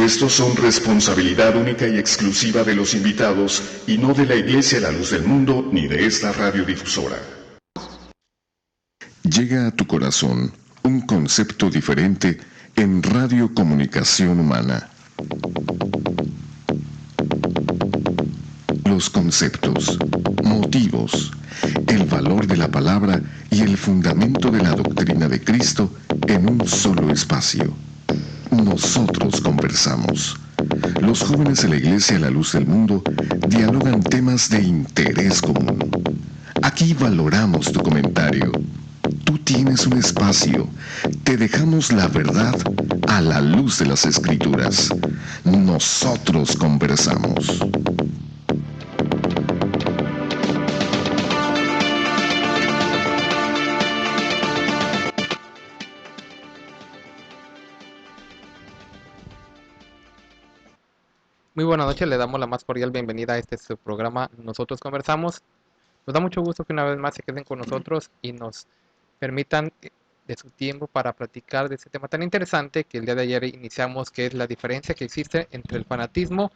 expuestos son responsabilidad única y exclusiva de los invitados y no de la Iglesia La Luz del Mundo ni de esta radiodifusora. Llega a tu corazón un concepto diferente en Radio Comunicación Humana. Los conceptos, motivos, el valor de la palabra y el fundamento de la doctrina de Cristo en un solo espacio. Nosotros conversamos. Los jóvenes de la Iglesia La Luz del Mundo dialogan temas de interés común. Aquí valoramos tu comentario. Tú tienes un espacio. Te dejamos la verdad a la luz de las Escrituras. Nosotros conversamos. Muy buenas noches, le damos la más cordial bienvenida a su programa Nosotros Conversamos. Nos da mucho gusto que una vez más se queden con nosotros y nos permitan de su tiempo para platicar de este tema tan interesante que el día de ayer iniciamos, que es la diferencia que existe entre el fanatismo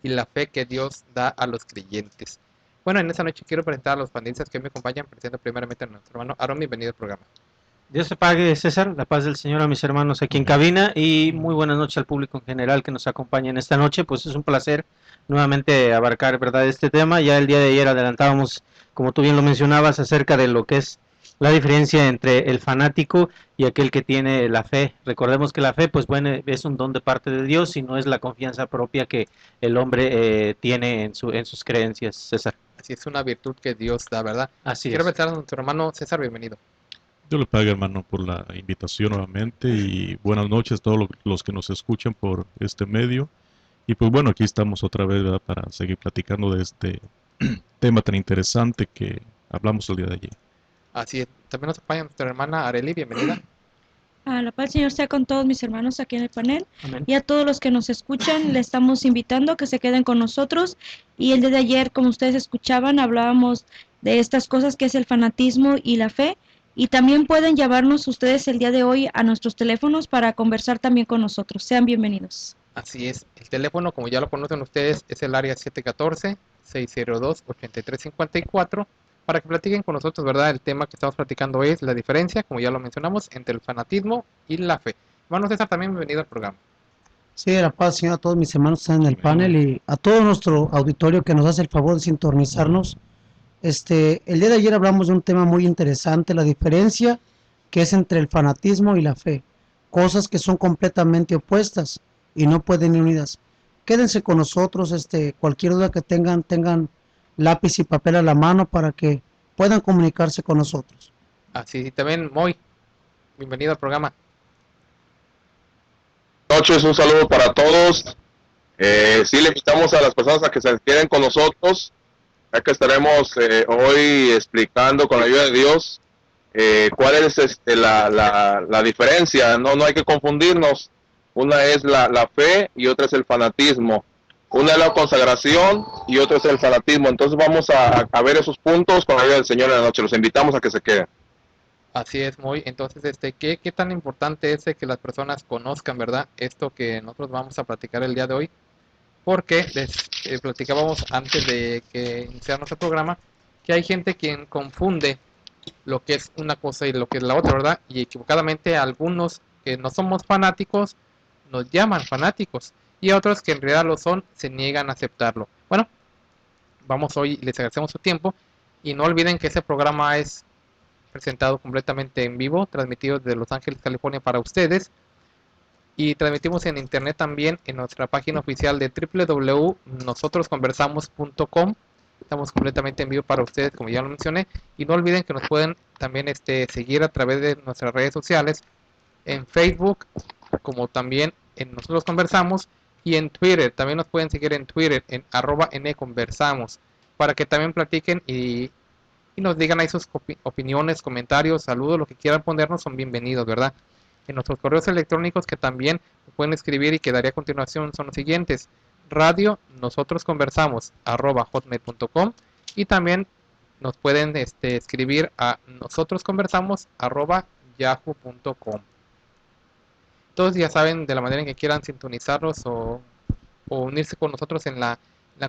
y la fe que Dios da a los creyentes. Bueno, en esta noche quiero presentar a los panelistas que me acompañan. Presento primeramente a nuestro hermano Aaron, bienvenido al programa. Dios te pague, César, la paz del Señor a mis hermanos aquí en cabina y muy buenas noches al público en general que nos acompaña en esta noche. Pues es un placer nuevamente abarcar, ¿verdad?, este tema. Ya el día de ayer adelantábamos, como tú bien lo mencionabas, acerca de lo que es la diferencia entre el fanático y aquel que tiene la fe. Recordemos que la fe, pues bueno, es un don de parte de Dios y no es la confianza propia que el hombre tiene en sus creencias, César. Así es, una virtud que Dios da, ¿verdad? Así Quiero es. presentar a nuestro hermano César, bienvenido. Yo le pago, hermano, por la invitación nuevamente y buenas noches a todos los que nos escuchan por este medio. Y pues bueno, aquí estamos otra vez, ¿verdad?, para seguir platicando de este tema tan interesante que hablamos el día de ayer. Así es, también nos acompaña nuestra hermana Arely, bienvenida. A la paz, Señor, sea con todos mis hermanos aquí en el panel. Amén. Y a todos los que nos escuchan, le estamos invitando a que se queden con nosotros. Y el día de ayer, como ustedes escuchaban, hablábamos de estas cosas que es el fanatismo y la fe. Y también pueden llamarnos ustedes el día de hoy a nuestros teléfonos para conversar también con nosotros. Sean bienvenidos. Así es, el teléfono, como ya lo conocen ustedes, es el área 714-602-8354, para que platiquen con nosotros, ¿verdad? El tema que estamos platicando es la diferencia, como ya lo mencionamos, entre el fanatismo y la fe. Hermano César, también bienvenido al programa. Sí, la paz, Señor, a todos mis hermanos que están en el panel y a todo nuestro auditorio que nos hace el favor de sintonizarnos. El día de ayer hablamos de un tema muy interesante, la diferencia que es entre el fanatismo y la fe, cosas que son completamente opuestas y no pueden ir unidas. Quédense con nosotros, cualquier duda que tengan lápiz y papel a la mano para que puedan comunicarse con nosotros. Así, también Moy, bienvenido al programa. Buenas noches, un saludo para todos. Sí, le invitamos a las personas a que se queden con nosotros, ya que estaremos hoy explicando con la ayuda de Dios cuál es la diferencia. No hay que confundirnos. Una es la fe y otra es el fanatismo. Una es la consagración y otra es el fanatismo. Entonces vamos a ver esos puntos con la ayuda del Señor en la noche. Los invitamos a que se queden. Así es, Moy. Entonces, ¿qué tan importante es que las personas conozcan, ¿verdad?, esto que nosotros vamos a platicar el día de hoy? Porque platicábamos antes de que iniciara nuestro programa que hay gente quien confunde lo que es una cosa y lo que es la otra, ¿verdad? Y equivocadamente algunos que no somos fanáticos nos llaman fanáticos y otros que en realidad lo son se niegan a aceptarlo. Bueno, vamos hoy, les agradecemos su tiempo y no olviden que este programa es presentado completamente en vivo, transmitido desde Los Ángeles, California para ustedes. Y transmitimos en internet también en nuestra página oficial de www.nosotrosconversamos.com. Estamos completamente en vivo para ustedes, como ya lo mencioné. Y no olviden que nos pueden también seguir a través de nuestras redes sociales, en Facebook, como también en Nosotros Conversamos, y en Twitter. También nos pueden seguir en Twitter, en @nconversamos, para que también platiquen y nos digan ahí sus opiniones, comentarios, saludos, lo que quieran ponernos, son bienvenidos, ¿verdad? En nuestros correos electrónicos que también pueden escribir y que daré a continuación son los siguientes: radio nosotros conversamos @hotmail.com, y también nos pueden escribir a nosotros conversamos @yahoo.com. Todos ya saben de la manera en que quieran sintonizarnos o unirse con nosotros en la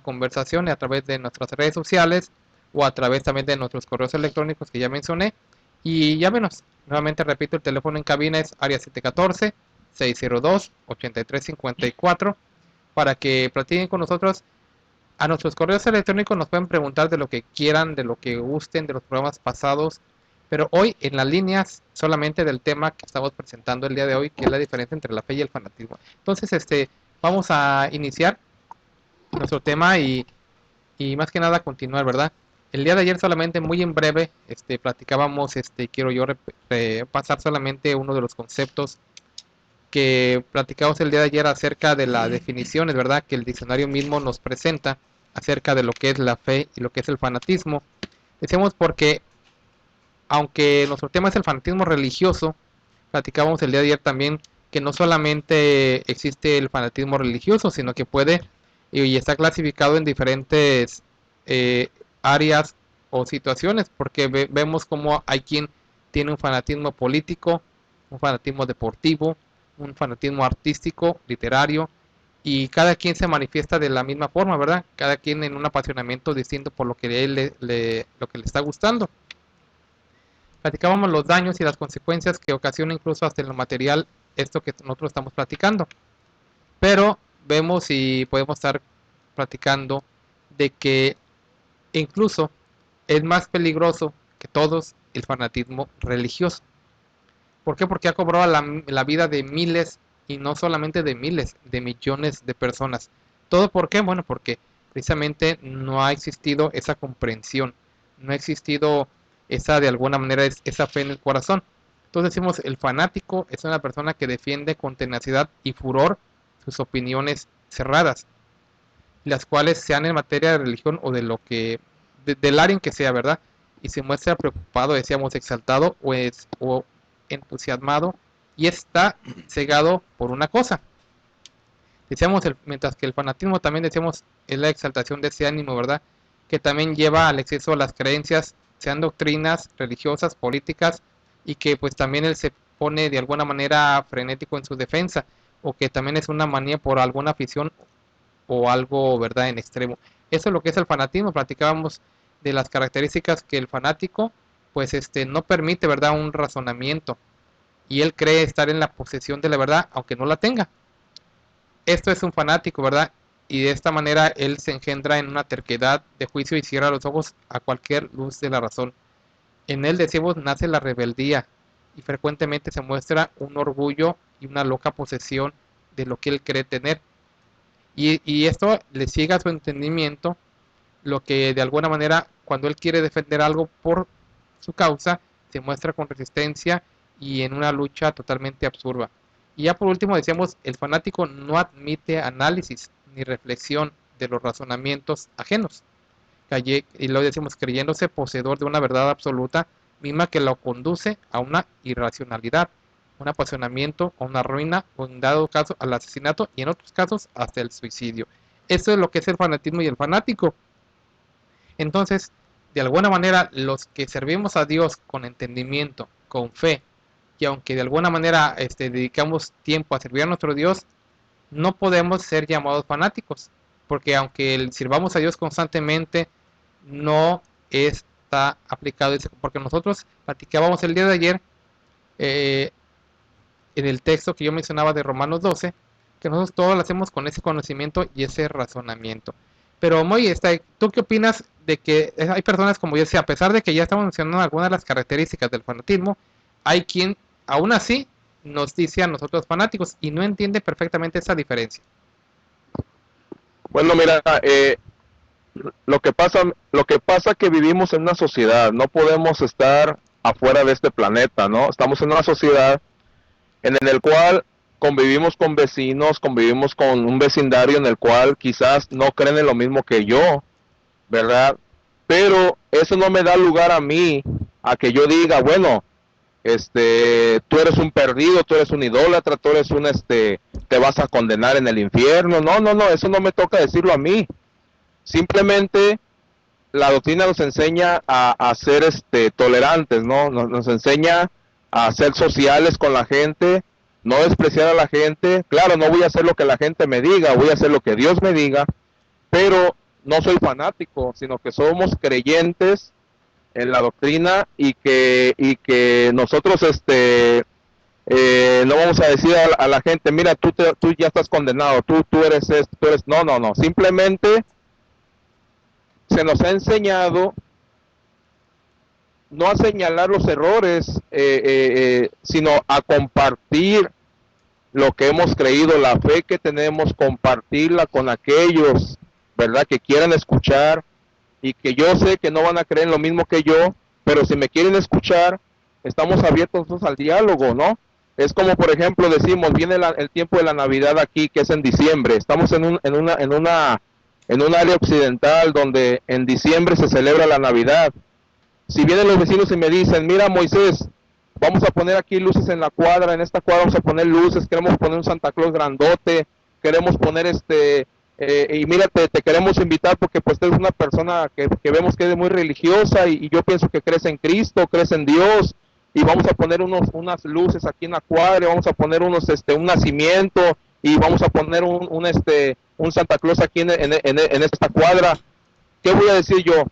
conversación a través de nuestras redes sociales o a través también de nuestros correos electrónicos que ya mencioné. Y llámenos. Nuevamente repito, el teléfono en cabina es área 714-602-8354 para que platiquen con nosotros. A nuestros correos electrónicos nos pueden preguntar de lo que quieran, de lo que gusten, de los programas pasados, pero hoy en las líneas solamente del tema que estamos presentando el día de hoy, que es la diferencia entre la fe y el fanatismo. Entonces, vamos a iniciar nuestro tema y más que nada continuar, ¿verdad? El día de ayer solamente muy en breve, platicábamos, quiero yo pasar solamente uno de los conceptos que platicamos el día de ayer acerca de las definiciones, ¿verdad? Que el diccionario mismo nos presenta acerca de lo que es la fe y lo que es el fanatismo. Decíamos porque, aunque nuestro tema es el fanatismo religioso, platicábamos el día de ayer también que no solamente existe el fanatismo religioso, sino que puede y está clasificado en diferentes áreas o situaciones, porque vemos como hay quien tiene un fanatismo político, un fanatismo deportivo, un fanatismo artístico, literario, y cada quien se manifiesta de la misma forma, ¿verdad? Cada quien en un apasionamiento distinto por lo que lo que le está gustando. Platicábamos los daños y las consecuencias que ocasiona incluso hasta en lo material esto que nosotros estamos platicando. Pero vemos y podemos estar platicando de que incluso es más peligroso que todos el fanatismo religioso. ¿Por qué? Porque ha cobrado la vida de miles, y no solamente de miles, de millones de personas. ¿Todo por qué? Bueno, porque precisamente no ha existido esa comprensión, no ha existido esa, de alguna manera, esa fe en el corazón. Entonces decimos, el fanático es una persona que defiende con tenacidad y furor sus opiniones cerradas, las cuales sean en materia de religión o de lo que, del área en que sea, ¿verdad? Y se muestra preocupado, decíamos, exaltado o entusiasmado, y está cegado por una cosa. Decíamos, mientras que el fanatismo también decíamos es la exaltación de ese ánimo, ¿verdad? Que también lleva al exceso a las creencias, sean doctrinas religiosas, políticas, y que pues también él se pone de alguna manera frenético en su defensa, o que también es una manía por alguna afición o algo, ¿verdad?, en extremo. Eso es lo que es el fanatismo. Platicábamos de las características que el fanático pues no permite, ¿verdad?, un razonamiento, y él cree estar en la posesión de la verdad aunque no la tenga. Esto es un fanático, ¿verdad? Y de esta manera él se engendra en una terquedad de juicio y cierra los ojos a cualquier luz de la razón. En él, decimos, nace la rebeldía, y frecuentemente se muestra un orgullo y una loca posesión de lo que él cree tener. Y esto le ciega su entendimiento, lo que de alguna manera, cuando él quiere defender algo por su causa, se muestra con resistencia y en una lucha totalmente absurda. Y ya por último decíamos, el fanático no admite análisis ni reflexión de los razonamientos ajenos. Y lo decimos, creyéndose poseedor de una verdad absoluta, misma que lo conduce a una irracionalidad, un apasionamiento, a una ruina, o en dado caso al asesinato, y en otros casos hasta el suicidio. Eso es lo que es el fanatismo y el fanático. Entonces, de alguna manera, los que servimos a Dios con entendimiento, con fe, y aunque de alguna manera dedicamos tiempo a servir a nuestro Dios, no podemos ser llamados fanáticos, porque aunque sirvamos a Dios constantemente, no está aplicado ese, porque nosotros platicábamos el día de ayer en el texto que yo mencionaba de Romanos 12, que nosotros todo lo hacemos con ese conocimiento y ese razonamiento. Pero Moy, ¿tú qué opinas de que hay personas, como yo decía, a pesar de que ya estamos mencionando algunas de las características del fanatismo, hay quien aún así nos dice a nosotros fanáticos y no entiende perfectamente esa diferencia? Bueno, mira, lo que pasa que vivimos en una sociedad, no podemos estar afuera de este planeta, ¿no? Estamos en una sociedad en el cual convivimos con vecinos, convivimos con un vecindario en el cual quizás no creen en lo mismo que yo, ¿verdad? Pero eso no me da lugar a mí a que yo diga, bueno, tú eres un perdido, tú eres un idólatra, tú eres un, te vas a condenar en el infierno. No, no, no, eso no me toca decirlo a mí. Simplemente la doctrina nos enseña a ser tolerantes, ¿no? Nos enseña a ser sociales con la gente, no despreciar a la gente. Claro, no voy a hacer lo que la gente me diga, voy a hacer lo que Dios me diga, pero no soy fanático, sino que somos creyentes en la doctrina y que nosotros no vamos a decir a la gente, mira, tú ya estás condenado, tú eres esto, tú eres... No, no, no, simplemente se nos ha enseñado no a señalar los errores, sino a compartir lo que hemos creído, la fe que tenemos, compartirla con aquellos, ¿verdad?, que quieran escuchar y que yo sé que no van a creer en lo mismo que yo, pero si me quieren escuchar, estamos abiertos al diálogo, ¿no? Es como, por ejemplo, decimos, viene el tiempo de la Navidad aquí, que es en diciembre. Estamos en un área occidental donde en diciembre se celebra la Navidad. Si vienen los vecinos y me dicen, mira, Moisés, vamos a poner aquí luces en la cuadra, en esta cuadra vamos a poner luces, queremos poner un Santa Claus grandote, queremos poner y mira, te queremos invitar porque pues tú eres una persona que vemos que es muy religiosa y yo pienso que crees en Cristo, crees en Dios, y vamos a poner unas luces aquí en la cuadra, vamos a poner un nacimiento y vamos a poner un Santa Claus aquí en esta cuadra. ¿Qué voy a decir yo?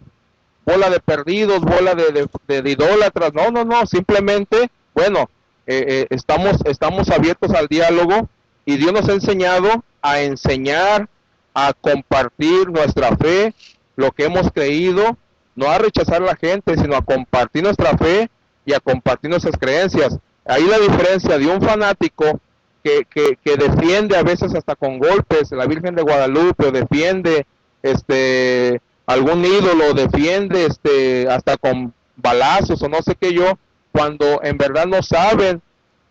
Bola de perdidos, bola de idólatras. No, no, no, simplemente, bueno, estamos abiertos al diálogo y Dios nos ha enseñado a enseñar, a compartir nuestra fe, lo que hemos creído, no a rechazar a la gente, sino a compartir nuestra fe y a compartir nuestras creencias. Ahí la diferencia de un fanático que defiende a veces hasta con golpes la Virgen de Guadalupe, o defiende algún ídolo, defiende hasta con balazos o no sé qué yo, cuando en verdad no saben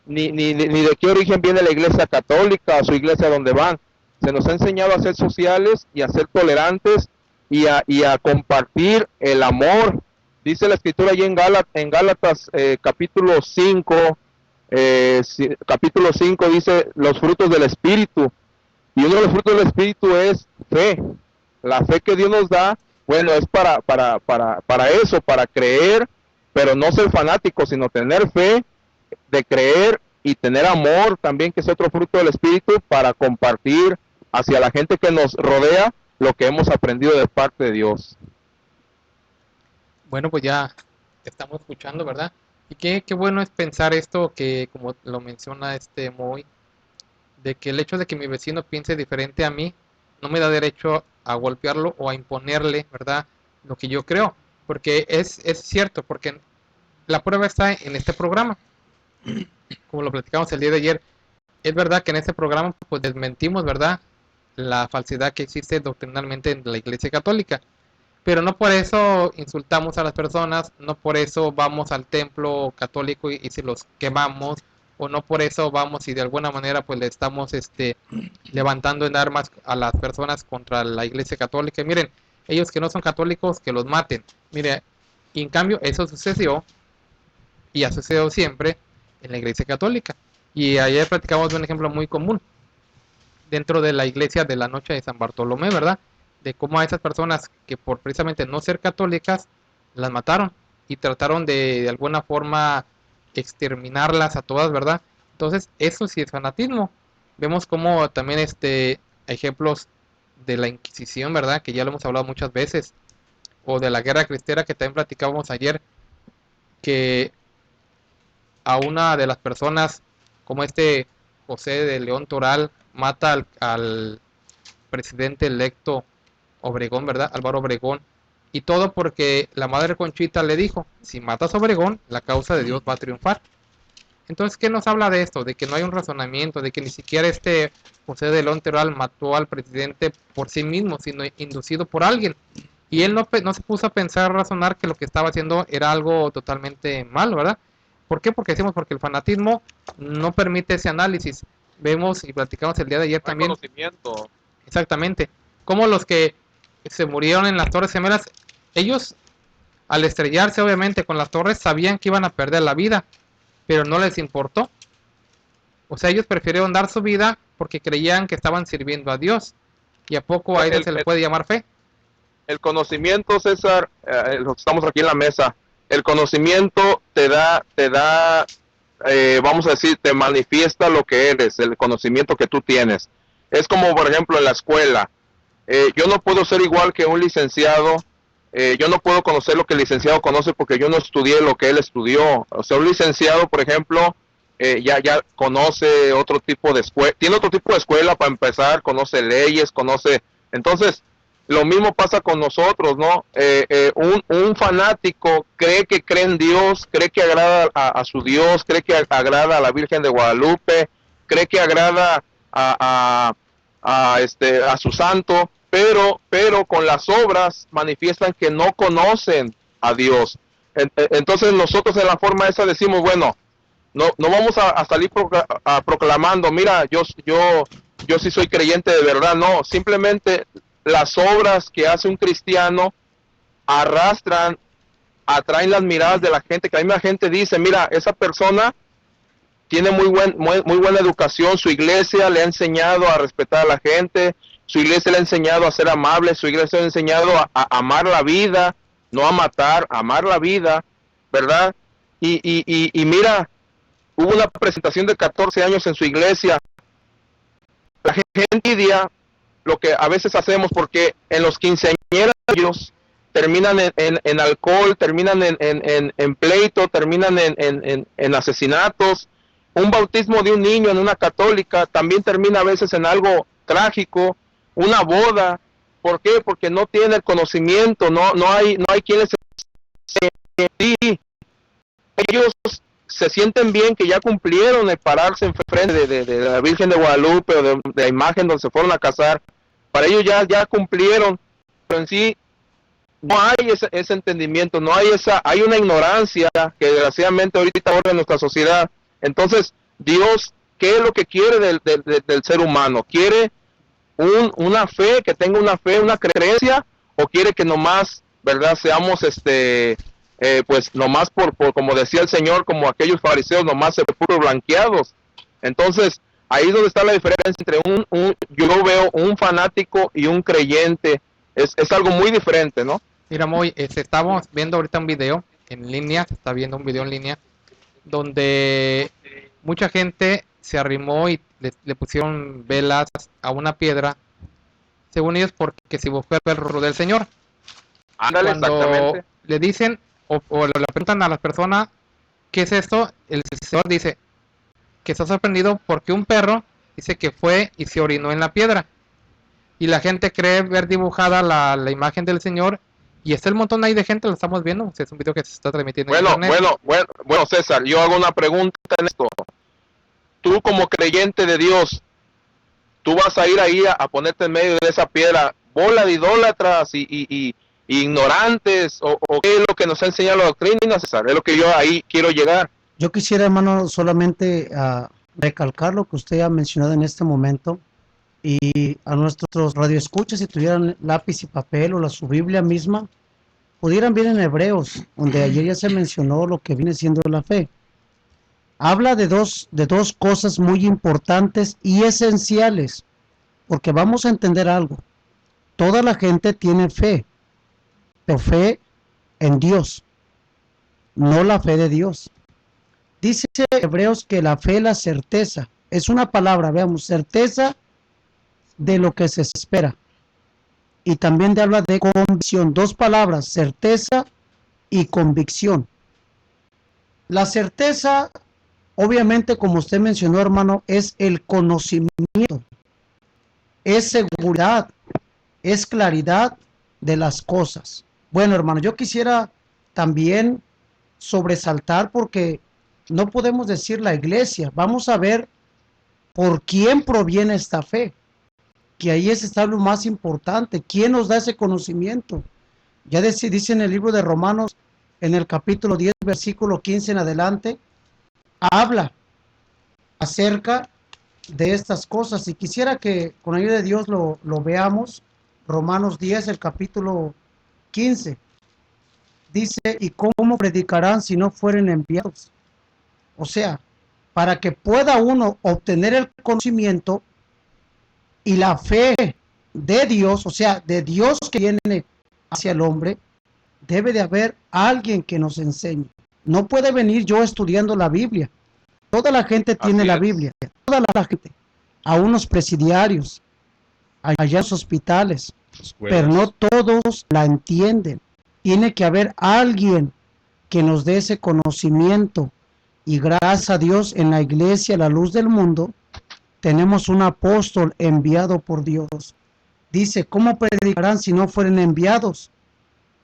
ni de qué origen viene la iglesia católica o su iglesia donde van. Se nos ha enseñado a ser sociales y a ser tolerantes y a compartir el amor. Dice la escritura allí en Gálatas capítulo 5, dice los frutos del Espíritu. Y uno de los frutos del Espíritu es fe. La fe que Dios nos da, bueno, es para eso, para creer, pero no ser fanático, sino tener fe, de creer y tener amor también, que es otro fruto del Espíritu, para compartir hacia la gente que nos rodea lo que hemos aprendido de parte de Dios. Bueno, pues ya estamos escuchando, ¿verdad? Y qué bueno es pensar esto que, como lo menciona Moy, de que el hecho de que mi vecino piense diferente a mí no me da derecho a golpearlo o a imponerle, ¿verdad?, lo que yo creo. Porque es cierto, porque la prueba está en este programa. Como lo platicamos el día de ayer, es verdad que en este programa pues desmentimos, ¿verdad?, la falsedad que existe doctrinalmente en la Iglesia Católica. Pero no por eso insultamos a las personas, no por eso vamos al templo católico y se los quemamos, o no por eso vamos y de alguna manera pues le estamos levantando en armas a las personas contra la Iglesia Católica. Y miren, ellos que no son católicos, que los maten. Mire, y en cambio eso sucedió y ha sucedido siempre en la Iglesia Católica. Y ayer platicamos de un ejemplo muy común dentro de la iglesia de la noche de San Bartolomé, ¿verdad?, de cómo a esas personas que por precisamente no ser católicas las mataron y trataron de alguna forma exterminarlas a todas, ¿verdad? Entonces eso sí es fanatismo. Vemos como también ejemplos de la Inquisición, ¿verdad?, que ya lo hemos hablado muchas veces, o de la Guerra Cristera que también platicábamos ayer, que a una de las personas como José de León Toral mata al presidente electo Obregón, ¿verdad?, Álvaro Obregón, y todo porque la madre Conchita le dijo, si matas a Obregón, la causa de Dios va a triunfar. Entonces, ¿qué nos habla de esto? De que no hay un razonamiento, de que ni siquiera José de León Toral mató al presidente por sí mismo, sino inducido por alguien. Y él no se puso a pensar, a razonar que lo que estaba haciendo era algo totalmente malo, ¿verdad? ¿Por qué? Porque decimos, porque el fanatismo no permite ese análisis. Vemos y platicamos el día de ayer también. Conocimiento. Exactamente. Como los que se murieron en las Torres Gemelas, ellos al estrellarse obviamente con las torres sabían que iban a perder la vida, pero no les importó. O sea, ellos prefirieron dar su vida porque creían que estaban sirviendo a Dios. ¿Y a poco a eso se le puede llamar fe? El conocimiento, César, estamos aquí en la mesa, el conocimiento te da vamos a decir, te manifiesta lo que eres, el conocimiento que tú tienes. Es como, por ejemplo, en la escuela. Yo no puedo ser igual que un licenciado. Yo no puedo conocer lo que el licenciado conoce porque yo no estudié lo que él estudió. O sea, un licenciado, por ejemplo, ya conoce otro tipo de escuela, tiene otro tipo de escuela para empezar, conoce leyes, conoce... Entonces, lo mismo pasa con nosotros, ¿no? Un fanático cree en Dios, cree que agrada a su Dios, cree que agrada a la Virgen de Guadalupe, cree que agrada a su santo, pero con las obras manifiestan que no conocen a Dios. Entonces nosotros en la forma esa decimos, bueno, no vamos a salir proclamando, mira, yo sí soy creyente de verdad, no, simplemente las obras que hace un cristiano arrastran, atraen las miradas de la gente, que la misma gente dice, mira, esa persona tiene muy buena educación, su iglesia le ha enseñado a respetar a la gente, su iglesia le ha enseñado a ser amable, su iglesia le ha enseñado a amar la vida, no a matar, a amar la vida, ¿verdad? Y mira, hubo una presentación de 14 años en su iglesia. La gente envidia lo que a veces hacemos porque en los quinceañeros terminan en alcohol, terminan en pleito, terminan en asesinatos. Un bautismo de un niño en una católica también termina a veces en algo trágico. Una boda, ¿por qué? Porque no tiene el conocimiento, no hay quien les enseñe. Ellos se sienten bien que ya cumplieron el pararse en frente de la Virgen de Guadalupe o de la imagen donde se fueron a casar. Para ellos ya cumplieron, pero en sí no hay ese entendimiento, hay una ignorancia que desgraciadamente ahorita ahora en nuestra sociedad. Entonces, Dios, ¿qué es lo que quiere del ser humano? ¿Quiere una fe, que tenga una fe, una creencia, o quiere que nomás, verdad, seamos pues nomás por como decía el Señor, como aquellos fariseos, nomás se puros blanqueados? Entonces, ahí es donde está la diferencia entre yo veo un fanático y un creyente. Es algo muy diferente, ¿no? Mira, Moy, estamos viendo ahorita un video en línea, se está viendo un video en línea, donde mucha gente se arrimó y le pusieron velas a una piedra, según ellos, porque se buscó el rostro del Señor. Ándale, exactamente. Le dicen o le preguntan a las personas qué es esto, el Señor dice que está sorprendido porque un perro dice que fue y se orinó en la piedra. Y la gente cree ver dibujada la imagen del Señor. Y está el montón ahí de gente, lo estamos viendo. Es un video que se está transmitiendo en internet. Bueno, César, yo hago una pregunta en esto. Tú como creyente de Dios, tú vas a ir ahí a ponerte en medio de esa piedra, bola de idólatras y ignorantes, o qué es lo que nos ha enseñado la doctrina, César, es lo que yo ahí quiero llegar. Yo quisiera, hermano, solamente recalcar lo que usted ha mencionado en este momento, y a nuestros radioescuchas, si tuvieran lápiz y papel o su Biblia misma, pudieran ver en Hebreos, donde ayer ya se mencionó lo que viene siendo la fe. Habla de dos cosas muy importantes y esenciales, porque vamos a entender algo. Toda la gente tiene fe, pero fe en Dios, no la fe de Dios. Dice Hebreos que la fe es la certeza. Es una palabra, veamos, certeza de lo que se espera. Y también habla de convicción. Dos palabras, certeza y convicción. La certeza, obviamente, como usted mencionó, hermano, es el conocimiento, es seguridad, es claridad de las cosas. Bueno, hermano, yo quisiera también sobresaltar, porque no podemos decir la iglesia. Vamos a ver por quién proviene esta fe, que ahí está lo más importante. ¿Quién nos da ese conocimiento? Ya dice en el libro de Romanos, en el capítulo 10, versículo 15 en adelante, habla acerca de estas cosas, y quisiera que con ayuda de Dios lo veamos. Romanos 10, el capítulo 15, dice: ¿y cómo predicarán si no fueren enviados? O sea, para que pueda uno obtener el conocimiento y la fe de Dios, o sea, de Dios que viene hacia el hombre, debe de haber alguien que nos enseñe. No puede venir yo estudiando la Biblia. Toda la gente tiene Así la es. Biblia, toda la gente, a unos presidiarios, allá en los hospitales, pero no todos la entienden. Tiene que haber alguien que nos dé ese conocimiento, y gracias a Dios en la iglesia, la luz del mundo, tenemos un apóstol enviado por Dios. Dice, ¿cómo predicarán si no fueren enviados?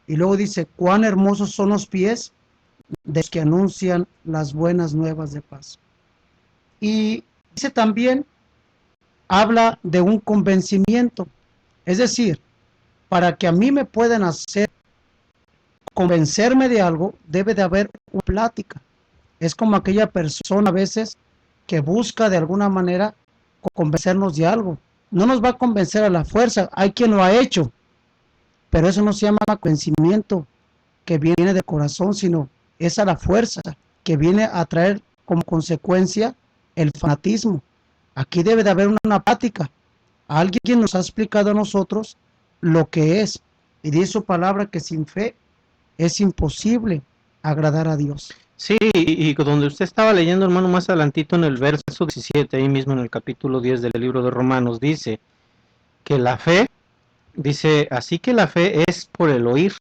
Y luego dice, cuán hermosos son los pies de los que anuncian las buenas nuevas de paz. Y dice también, habla de un convencimiento. Es decir, para que a mí me puedan hacer convencerme de algo, debe de haber una plática. Es como aquella persona a veces que busca de alguna manera convencernos de algo. No nos va a convencer a la fuerza, hay quien lo ha hecho, pero eso no se llama convencimiento que viene de corazón, sino es a la fuerza que viene a traer como consecuencia el fanatismo. Aquí debe de haber una plática. Alguien nos ha explicado a nosotros lo que es, y dice su palabra que sin fe es imposible agradar a Dios. Sí, y donde usted estaba leyendo, hermano, más adelantito en el verso 17, ahí mismo en el capítulo 10 del libro de Romanos, dice que la fe, dice, así que la fe es por el oír,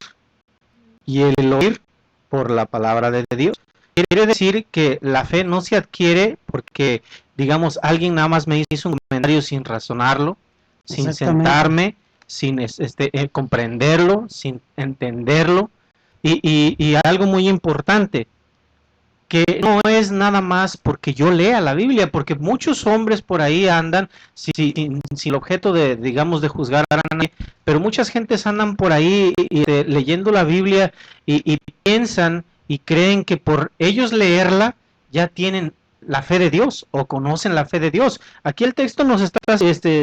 y el oír por la palabra de Dios. Quiere decir que la fe no se adquiere porque, digamos, alguien nada más me hizo un comentario sin razonarlo, sin sentarme, sin comprenderlo, sin entenderlo. Y algo muy importante, que no es nada más porque yo lea la Biblia, porque muchos hombres por ahí andan sin el objeto de, digamos, de juzgar a nadie, pero muchas gentes andan por ahí leyendo la Biblia y piensan y creen que por ellos leerla ya tienen la fe de Dios o conocen la fe de Dios. Aquí el texto nos está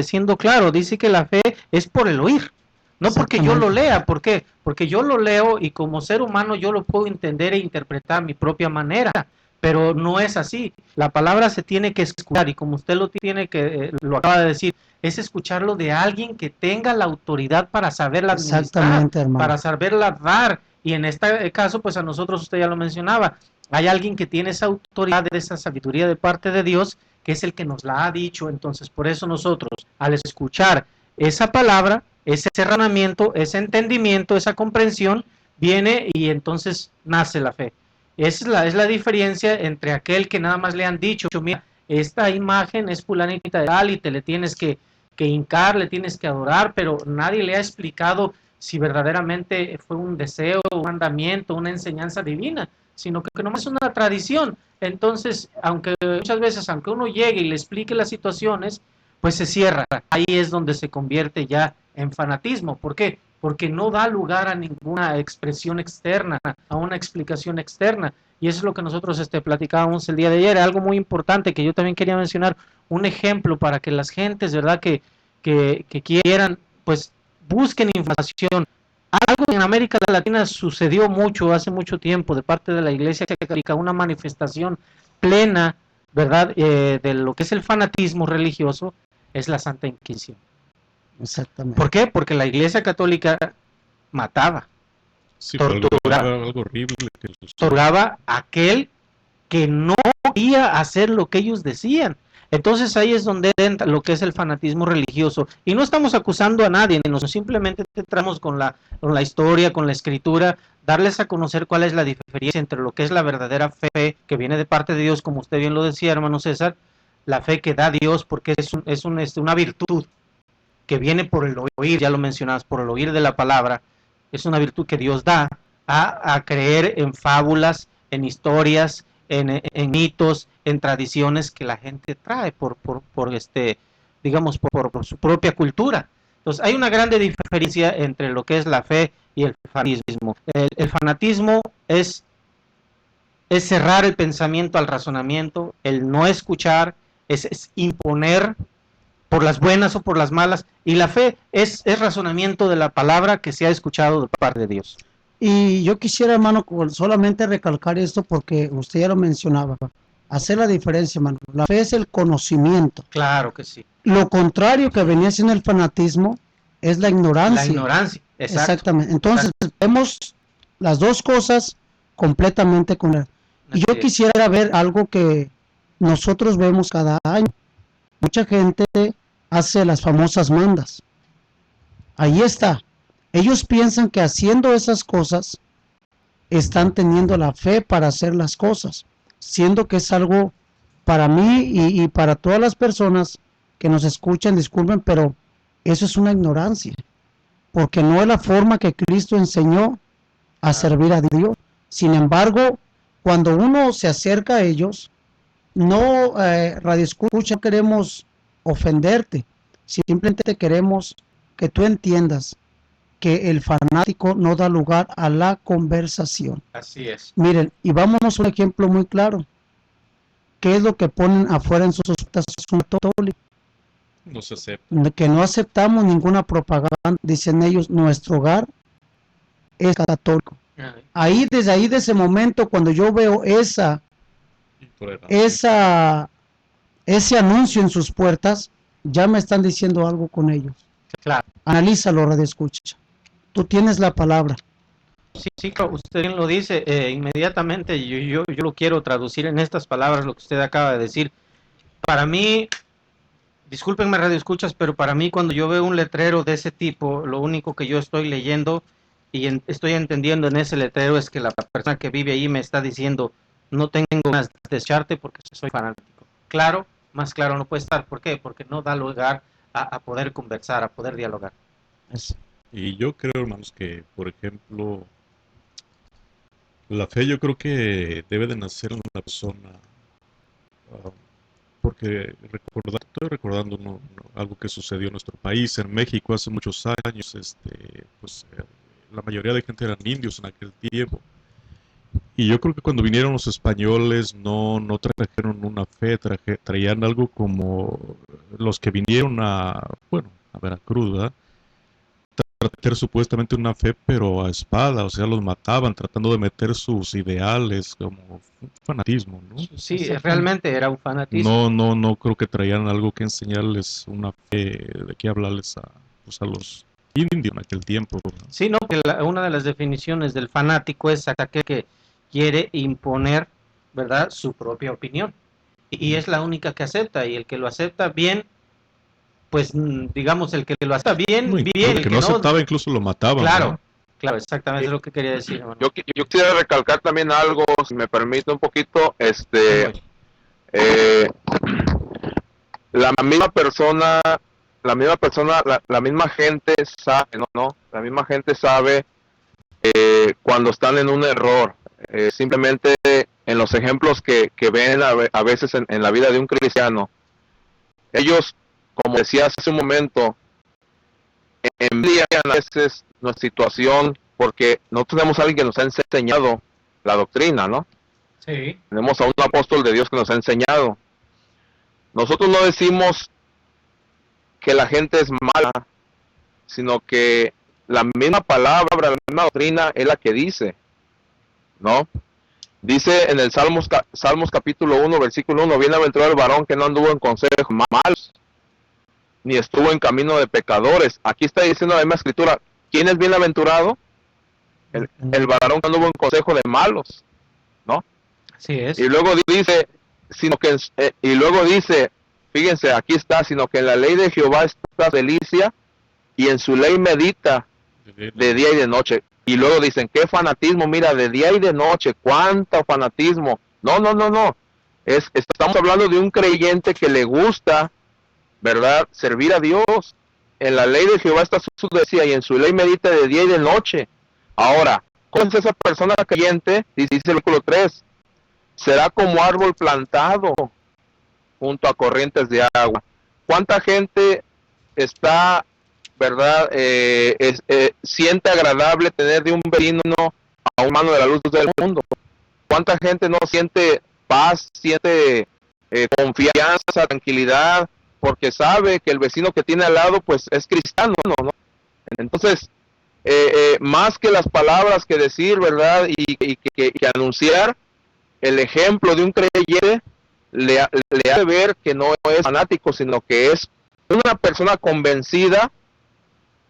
siendo claro, dice que la fe es por el oír. No porque yo lo lea, ¿por qué? Porque yo lo leo y como ser humano yo lo puedo entender e interpretar a mi propia manera, pero no es así. La palabra se tiene que escuchar y como usted lo tiene que, lo acaba de decir, es escucharlo de alguien que tenga la autoridad para saberla administrar, para saberla dar. Y en este caso, pues a nosotros, usted ya lo mencionaba, hay alguien que tiene esa autoridad, esa sabiduría de parte de Dios, que es el que nos la ha dicho. Entonces, por eso nosotros, al escuchar esa palabra, ese razonamiento, ese entendimiento, esa comprensión, viene y entonces nace la fe. Esa es la diferencia entre aquel que nada más le han dicho, mira, esta imagen es fulanita de tal y te le tienes que hincar, le tienes que adorar, pero nadie le ha explicado si verdaderamente fue un deseo, un mandamiento, una enseñanza divina, sino que no es una tradición. Entonces, aunque muchas veces, aunque uno llegue y le explique las situaciones, pues se cierra. Ahí es donde se convierte ya en fanatismo. ¿Por qué? Porque no da lugar a ninguna expresión externa, a una explicación externa. Y eso es lo que nosotros platicábamos el día de ayer. Algo muy importante que yo también quería mencionar, un ejemplo para que las gentes, ¿verdad?, que quieran, pues busquen información. Algo en América Latina sucedió mucho, hace mucho tiempo, de parte de la Iglesia Católica, una manifestación plena, ¿verdad?, de lo que es el fanatismo religioso, es la Santa Inquisición. Exactamente. ¿Por qué? Porque la Iglesia Católica mataba, Sí, torturaba, algo horrible. torturaba a aquel que no quería hacer lo que ellos decían. Entonces ahí es donde entra lo que es el fanatismo religioso. Y no estamos acusando a nadie, simplemente entramos con la historia, con la escritura, darles a conocer cuál es la diferencia entre lo que es la verdadera fe que viene de parte de Dios, como usted bien lo decía, hermano César, la fe que da Dios, porque es una virtud que viene por el oír, ya lo mencionabas, por el oír de la palabra. Es una virtud que Dios da a creer en fábulas, en historias, en mitos, en tradiciones que la gente trae por su propia cultura. Entonces hay una grande diferencia entre lo que es la fe y el fanatismo. El fanatismo es cerrar el pensamiento al razonamiento, el no escuchar, es imponer por las buenas o por las malas, y la fe es razonamiento de la palabra que se ha escuchado de parte de Dios. Y yo quisiera, hermano, solamente recalcar esto porque usted ya lo mencionaba, hacer la diferencia, hermano. La fe es el conocimiento. Claro que sí. Lo contrario que venía siendo el fanatismo es la ignorancia. La ignorancia, exacto. Exactamente. Entonces, vemos las dos cosas completamente con él. Y yo quisiera ver algo que nosotros vemos cada año. Mucha gente hace las famosas mandas. Ahí está. Ellos piensan que haciendo esas cosas están teniendo la fe para hacer las cosas, siendo que es algo para mí y para todas las personas que nos escuchan, disculpen, pero eso es una ignorancia, porque no es la forma que Cristo enseñó a servir a Dios. Sin embargo, cuando uno se acerca a ellos, no, radio escucha, queremos ofenderte, simplemente queremos que tú entiendas que el fanático no da lugar a la conversación. Así es. Miren, y vámonos a un ejemplo muy claro. ¿Qué es lo que ponen afuera en sus católicos? No se acepta. Que no aceptamos ninguna propaganda, dicen ellos, nuestro hogar es católico. Ahí, desde ahí, de ese momento, cuando yo veo ese anuncio en sus puertas, ya me están diciendo algo con ellos. Claro. Analízalo, radio escucha. Tú tienes la palabra. Sí, claro, usted bien lo dice, inmediatamente yo lo quiero traducir en estas palabras, lo que usted acaba de decir. Para mí, discúlpenme radio escuchas, pero para mí cuando yo veo un letrero de ese tipo, lo único que yo estoy leyendo y estoy entendiendo en ese letrero es que la persona que vive ahí me está diciendo, no tengo ganas de desecharte porque soy fanático. Claro, más claro no puede estar. ¿Por qué? Porque no da lugar a poder conversar, a poder dialogar. Y yo creo, hermanos, que, por ejemplo, la fe yo creo que debe de nacer en una persona, porque estoy recordando algo que sucedió en nuestro país, en México, hace muchos años, la mayoría de gente eran indios en aquel tiempo. Y yo creo que cuando vinieron los españoles no trajeron una fe, traían algo como los que vinieron a Veracruz, ¿verdad? Tratar supuestamente una fe, pero a espada, o sea, los mataban tratando de meter sus ideales como un fanatismo, ¿no? Sí, realmente era un fanatismo. No creo que traían algo que enseñarles una fe, de qué hablarles a los indios en aquel tiempo, ¿verdad? Sí, no, que una de las definiciones del fanático es aquel que quiere imponer, ¿verdad?, su propia opinión. Y es la única que acepta, y el que lo acepta bien, pues digamos, el que lo acepta bien, No, bien. El que no aceptaba incluso lo mataban. Claro, ¿no? claro, exactamente es lo que quería decir, hermano. Yo quisiera recalcar también algo, si me permite un poquito, la misma persona, la misma gente sabe, ¿no? La misma gente sabe cuando están en un error. Simplemente en los ejemplos que ven a veces en la vida de un cristiano, ellos, como decías hace un momento, envían a veces nuestra situación porque nosotros tenemos a alguien que nos ha enseñado la doctrina, ¿no? Sí. Tenemos a un apóstol de Dios que nos ha enseñado. Nosotros no decimos que la gente es mala, sino que la misma palabra, la misma doctrina es la que dice, ¿no? Dice en el Salmos capítulo 1, versículo 1, bienaventurado el varón que no anduvo en consejos malos, ni estuvo en camino de pecadores. Aquí está diciendo la misma escritura, ¿quién es bienaventurado? El varón que anduvo en consejo de malos, ¿no? Así es. Y luego dice, fíjense, aquí está, sino que en la ley de Jehová está delicia, y en su ley medita de día y de noche. Y luego dicen, qué fanatismo, mira, de día y de noche, cuánto fanatismo. No. Estamos hablando de un creyente que le gusta, ¿verdad?, servir a Dios. En la ley de Jehová está su delicia, y en su ley medita de día y de noche. Ahora, ¿cómo es esa persona creyente? Dice el versículo 3, será como árbol plantado junto a corrientes de agua. ¿Cuánta gente está, verdad, siente agradable tener de un vecino a un mano de la luz del mundo? ¿Cuánta gente no siente paz, siente confianza, tranquilidad, porque sabe que el vecino que tiene al lado pues es cristiano, ¿no? Entonces, más que las palabras que decir, ¿verdad?, y que anunciar, el ejemplo de un creyente le hace ver que no es fanático, sino que es una persona convencida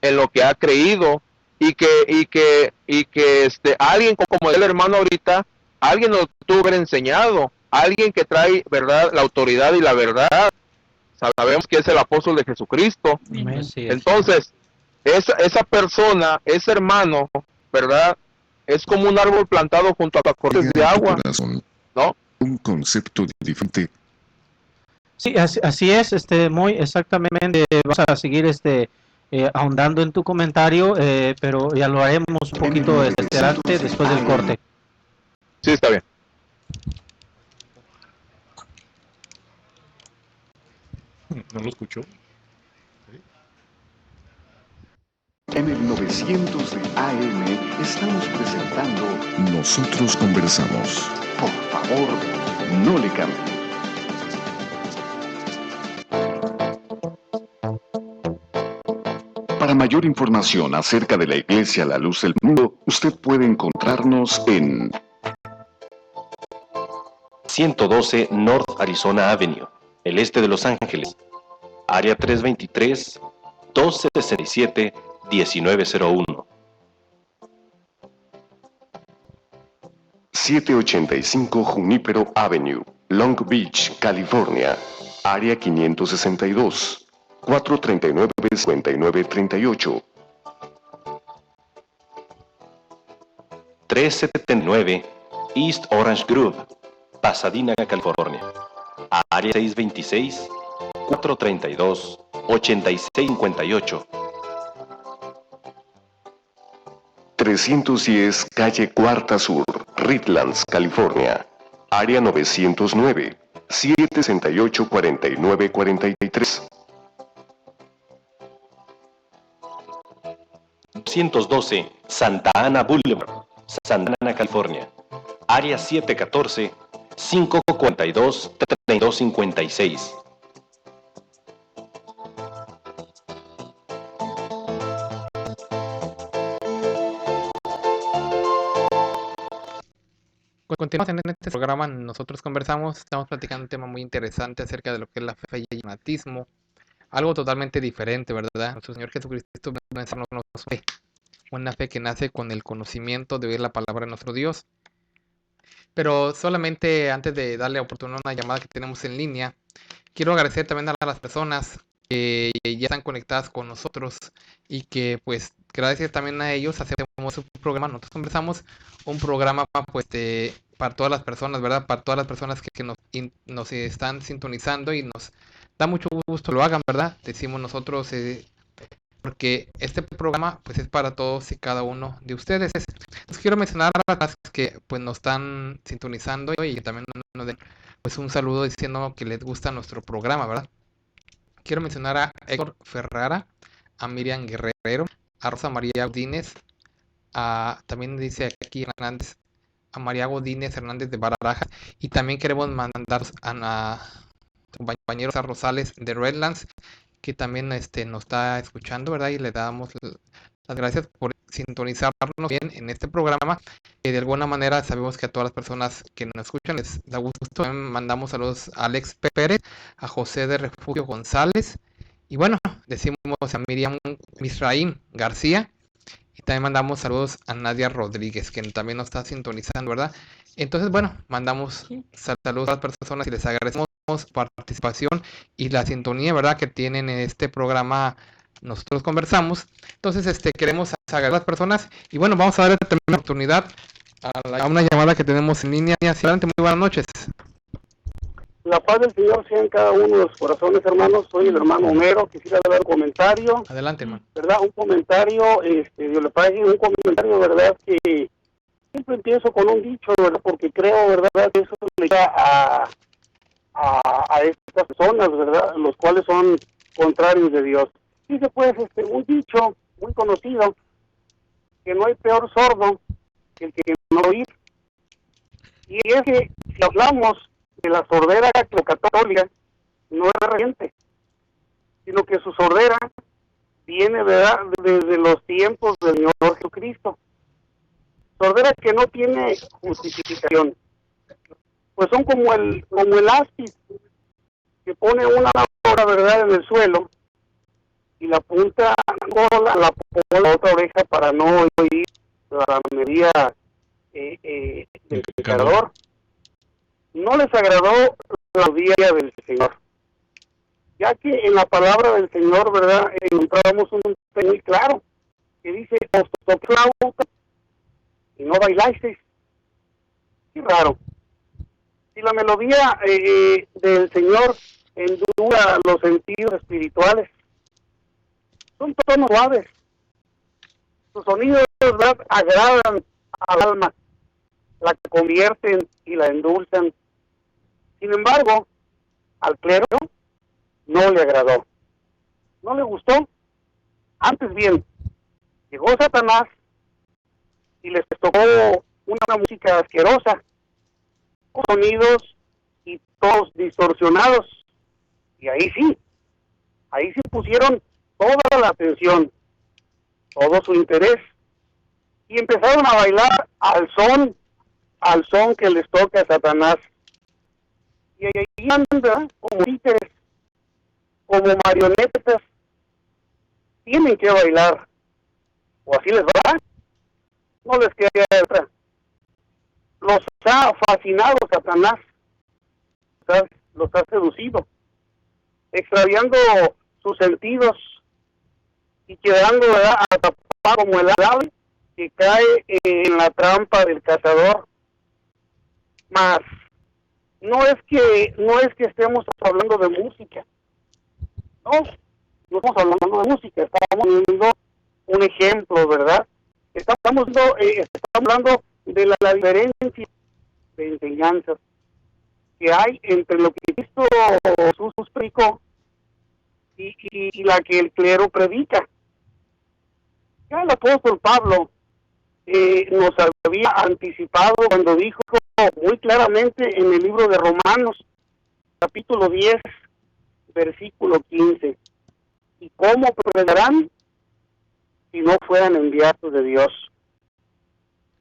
en lo que ha creído, y que alguien como el hermano ahorita, alguien nos tuvo que haber enseñado, alguien que trae, ¿verdad?, la autoridad y la verdad. Sabemos que es el apóstol de Jesucristo. Amén. Así es. Entonces, esa persona, ese hermano, ¿verdad?, es como un árbol plantado junto a las corrientes de Llega a tu agua, corazón ¿no? un concepto diferente. Sí, así es, muy exactamente. Vas a seguir ahondando en tu comentario, pero ya lo haremos un poquito adelante después del corte. Sí, está bien. ¿No lo escuchó? En el 900 de AM estamos presentando Nosotros Conversamos. Por favor, no le cambie. Para mayor información acerca de la Iglesia La Luz del Mundo, usted puede encontrarnos en 112 North Arizona Avenue, el este de Los Ángeles, área 323-267-1901. 785 Junípero Avenue, Long Beach, California, área 562, 439-5938. 379 East Orange Grove, Pasadena, California, área 626-432-8658. 310 Calle Cuarta Sur, Redlands, California, área 909, 768-4943. 212 Santa Ana Boulevard, Santa Ana, California, área 714-542-3256. Continuamos en este programa, nosotros conversamos, estamos platicando un tema muy interesante acerca de lo que es la fe y el fanatismo, algo totalmente diferente, ¿verdad? Nuestro Señor Jesucristo vino a enseñarnos fe, una fe que nace con el conocimiento de oír la palabra de nuestro Dios. Pero solamente antes de darle oportunidad a una llamada que tenemos en línea, quiero agradecer también a las personas que ya están conectadas con nosotros y que pues gracias también a ellos hacemos un programa. Nosotros conversamos un programa pues para todas las personas, ¿verdad? Para todas las personas que nos están sintonizando y nos da mucho gusto lo hagan, ¿verdad? Decimos nosotros porque este programa pues es para todos y cada uno de ustedes. Les quiero mencionar a las que pues nos están sintonizando y también nos den pues un saludo diciendo que les gusta nuestro programa, ¿verdad? Quiero mencionar a Héctor Ferrara, a Miriam Guerrero, a Rosa María Godínez, también dice aquí Hernández, a María Godínez Hernández de Barajas, y también queremos mandar a compañeros a Rosales de Redlands, que también nos está escuchando, ¿verdad? Y le damos las gracias por sintonizarnos bien en este programa, que de alguna manera sabemos que a todas las personas que nos escuchan les da gusto. También mandamos saludos a Alex Pérez, a José de Refugio González, y bueno, decimos a Miriam Misraín García, y también mandamos saludos a Nadia Rodríguez, que también nos está sintonizando, ¿verdad? Entonces, bueno, mandamos saludos a las personas y les agradecemos participación y la sintonía, ¿verdad?, que tienen en este programa. Nosotros conversamos. Entonces, queremos agradecer a las personas y bueno, vamos a darle también una oportunidad a una llamada que tenemos en línea. Hacia adelante, muy buenas noches. La paz del Señor sea en cada uno de los corazones, hermanos. Soy el hermano Homero. Quisiera dar un comentario. Adelante, hermano. ¿Verdad? Un comentario, Dios le pague, un comentario, ¿verdad? Que siempre empiezo con un dicho, ¿verdad? Porque creo, ¿verdad?, que eso le da a estas personas, ¿verdad?, los cuales son contrarios de Dios. Dice pues un dicho muy conocido, que no hay peor sordo que el que no oír. Y es que si hablamos de la sordera católica, no es reciente, sino que su sordera viene, ¿verdad?, desde los tiempos del Señor Jesucristo. Sordera que no tiene justificación. Pues son como el áspiz que pone una hora, ¿verdad?, en el suelo y la punta la pone la otra oreja para no oír la melodía del pecador. no les agradó la melodía del Señor, ya que en la palabra del Señor, ¿verdad?, encontramos un texto muy claro que dice: os tocó flauta y no bailasteis. Qué raro. Si la melodía del Señor endura los sentidos espirituales, son tonos suaves, sus sonidos, ¿verdad?, agradan al alma, la convierten y la endulzan. Sin embargo, al clero no le agradó, no le gustó. Antes bien, llegó Satanás y les tocó una música asquerosa, con sonidos y tonos distorsionados, y ahí sí pusieron toda la atención, todo su interés, y empezaron a bailar al son que les toca a Satanás. Y ahí andan como títeres, como marionetas, tienen que bailar, o así les va, no les queda otra. Los ha fascinado Satanás, los ha seducido, extraviando sus sentidos y quedando, ¿verdad?, atrapado como el ave que cae en la trampa del cazador. Mas no es que estemos hablando de música, no estamos hablando de música, estamos viendo un ejemplo, ¿verdad? Estamos hablando de la diferencia de enseñanzas que hay entre lo que Cristo Jesús predicó y la que el clero predica. Ya el apóstol Pablo nos había anticipado cuando dijo muy claramente en el libro de Romanos, capítulo 10, versículo 15: ¿y cómo predicarán si no fueran enviados de Dios?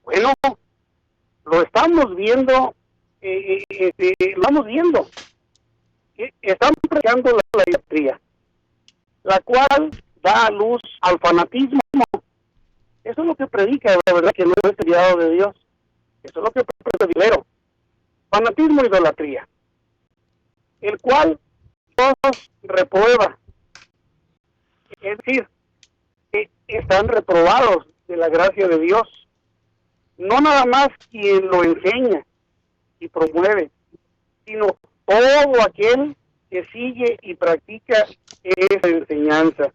Bueno, lo estamos viendo, están predicando la idolatría, la cual da luz al fanatismo. Eso es lo que predica, la verdad, que no es enviado de Dios. Eso es lo que predica el dinero. Fanatismo e idolatría, el cual Dios reprueba. Es decir, que están reprobados de la gracia de Dios. No nada más quien lo enseña y promueve, sino todo aquel que sigue y practica esa enseñanza.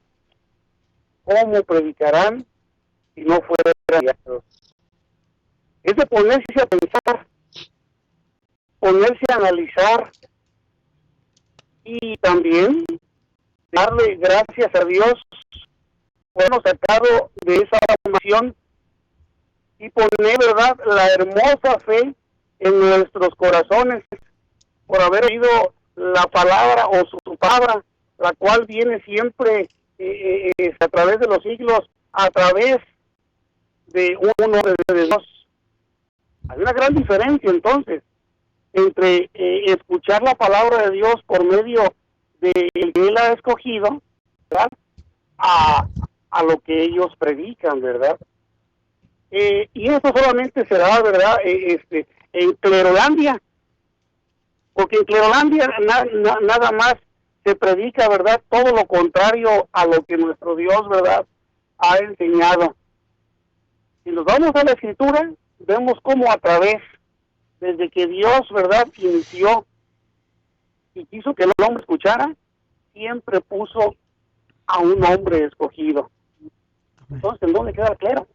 ¿Cómo predicarán si no fueran enviados? Es de ponerse a pensar, ponerse a analizar y también darle gracias a Dios por habernos sacado de esa formación y poner, ¿verdad?, la hermosa fe en nuestros corazones por haber oído la palabra o su palabra, la cual viene siempre a través de los siglos, a través de un hombre de Dios. Hay una gran diferencia entonces entre escuchar la palabra de Dios por medio de que Él ha escogido, ¿verdad?, a lo que ellos predican, ¿verdad? Y eso solamente se da, ¿verdad?, en Clerolandia, porque en Clerolandia nada más se predica, ¿verdad?, todo lo contrario a lo que nuestro Dios, ¿verdad?, ha enseñado. Si nos vamos a la Escritura, vemos cómo a través, desde que Dios, ¿verdad?, inició y quiso que el hombre escuchara, siempre puso a un hombre escogido. Entonces, ¿en dónde queda el clero?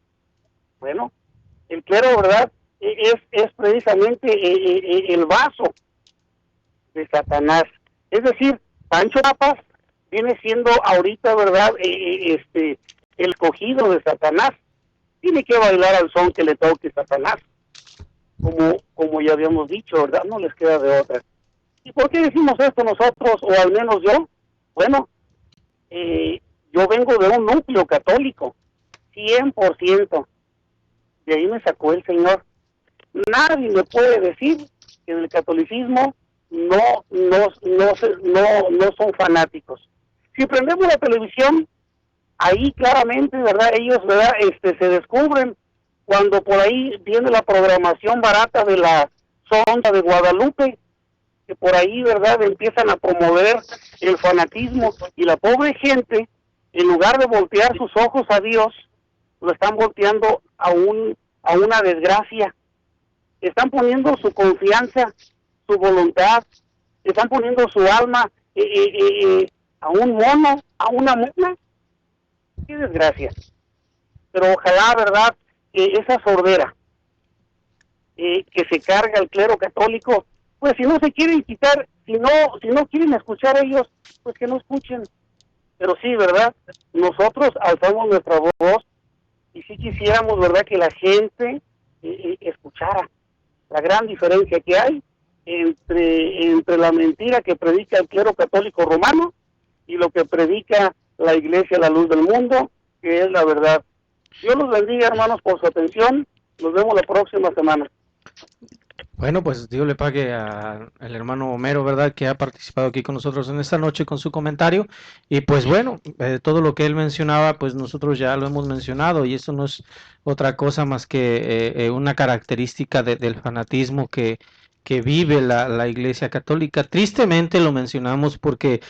Bueno, el clero, ¿verdad?, es precisamente el vaso de Satanás. Es decir, Pancho Papas viene siendo ahorita, ¿verdad?, el escogido de Satanás. Tiene que bailar al son que le toque Satanás, como ya habíamos dicho, ¿verdad? No les queda de otra. ¿Y por qué decimos esto nosotros, o al menos yo? Bueno, yo vengo de un núcleo católico, 100%. De ahí me sacó el Señor. Nadie me puede decir que en el catolicismo no son fanáticos. Si prendemos la televisión, ahí claramente, ¿verdad?, ellos, ¿verdad?, se descubren cuando por ahí viene la programación barata de la Sonda de Guadalupe, que por ahí, ¿verdad?, empiezan a promover el fanatismo, y la pobre gente, en lugar de voltear sus ojos a Dios, lo están volteando a una desgracia. Están poniendo su confianza, su voluntad, están poniendo su alma a un mono, a una mona. Qué desgracia. Pero ojalá, ¿verdad?, que esa sordera que se carga el clero católico, pues si no se quieren quitar, si no quieren escuchar ellos, pues que no escuchen. Pero sí, ¿verdad?, nosotros alzamos nuestra voz, y sí quisiéramos, ¿verdad?, que la gente escuchara la gran diferencia que hay entre la mentira que predica el clero católico romano y lo que predica la Iglesia, la luz del mundo, que es la verdad. Dios los bendiga, hermanos, por su atención. Nos vemos la próxima semana. Bueno, pues Dios le pague al hermano Homero, ¿verdad?, que ha participado aquí con nosotros en esta noche con su comentario. Y pues bueno, todo lo que él mencionaba, pues nosotros ya lo hemos mencionado, y eso no es otra cosa más que una característica del fanatismo que vive la Iglesia Católica. Tristemente lo mencionamos porque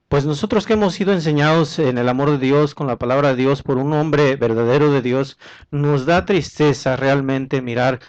pues nosotros que hemos sido enseñados en el amor de Dios, con la palabra de Dios, por un hombre verdadero de Dios, nos da tristeza realmente mirar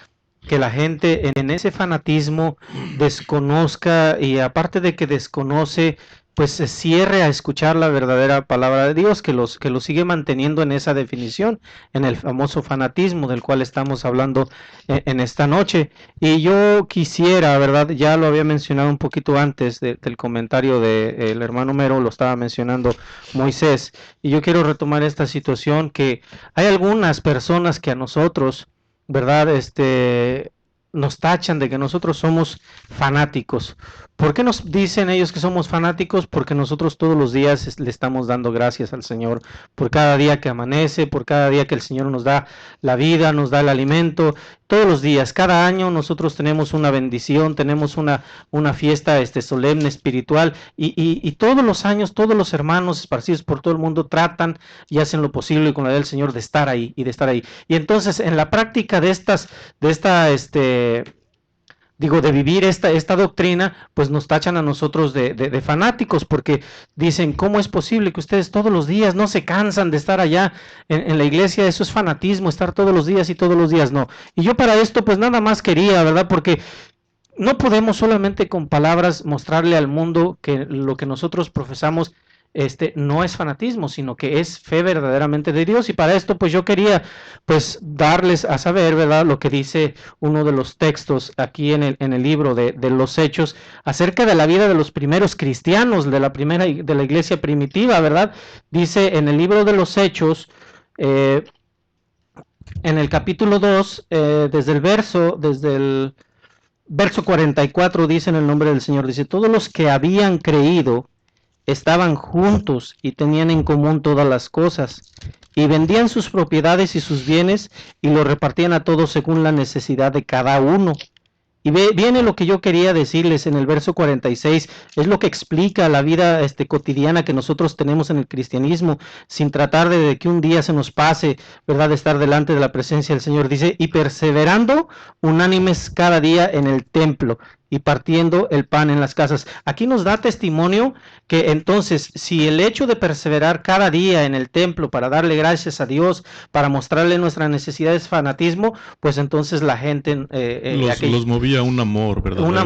que la gente en ese fanatismo desconozca, y aparte de que desconoce, pues se cierre a escuchar la verdadera palabra de Dios, que los sigue manteniendo en esa definición, en el famoso fanatismo del cual estamos hablando en esta noche. Y yo quisiera, ¿verdad?, ya lo había mencionado un poquito antes del comentario del hermano Mero, lo estaba mencionando Moisés, y yo quiero retomar esta situación, que hay algunas personas que a nosotros, ¿verdad?, nos tachan de que nosotros somos fanáticos. ¿Por qué nos dicen ellos que somos fanáticos? Porque nosotros todos los días le estamos dando gracias al Señor por cada día que amanece, por cada día que el Señor nos da la vida, nos da el alimento. Todos los días, cada año nosotros tenemos una bendición, tenemos una fiesta solemne, espiritual, y todos los años, todos los hermanos esparcidos por todo el mundo tratan y hacen lo posible con la del Señor de estar ahí y de estar ahí. Y entonces en la práctica de vivir esta doctrina, pues nos tachan a nosotros de fanáticos, porque dicen, ¿cómo es posible que ustedes todos los días no se cansan de estar allá en la iglesia? Eso es fanatismo, estar todos los días y todos los días no. Y yo para esto pues nada más quería, ¿verdad?, porque no podemos solamente con palabras mostrarle al mundo que lo que nosotros profesamos no es fanatismo, sino que es fe verdaderamente de Dios. Y para esto pues yo quería pues darles a saber, ¿verdad?, lo que dice uno de los textos aquí en el libro de los Hechos acerca de la vida de los primeros cristianos, de la iglesia primitiva, ¿verdad? Dice en el libro de los Hechos, en el capítulo 2, desde el verso 44, dice en el nombre del Señor, dice: todos los que habían creído estaban juntos y tenían en común todas las cosas, y vendían sus propiedades y sus bienes y lo repartían a todos según la necesidad de cada uno. Y viene lo que yo quería decirles en el verso 46, es lo que explica la vida cotidiana que nosotros tenemos en el cristianismo, sin tratar de que un día se nos pase, ¿verdad?, de estar delante de la presencia del Señor. Dice: y perseverando unánimes cada día en el templo y partiendo el pan en las casas. Aquí nos da testimonio que entonces, si el hecho de perseverar cada día en el templo para darle gracias a Dios, para mostrarle nuestra necesidad es fanatismo, pues entonces la gente los movía un amor, ¿verdad? Un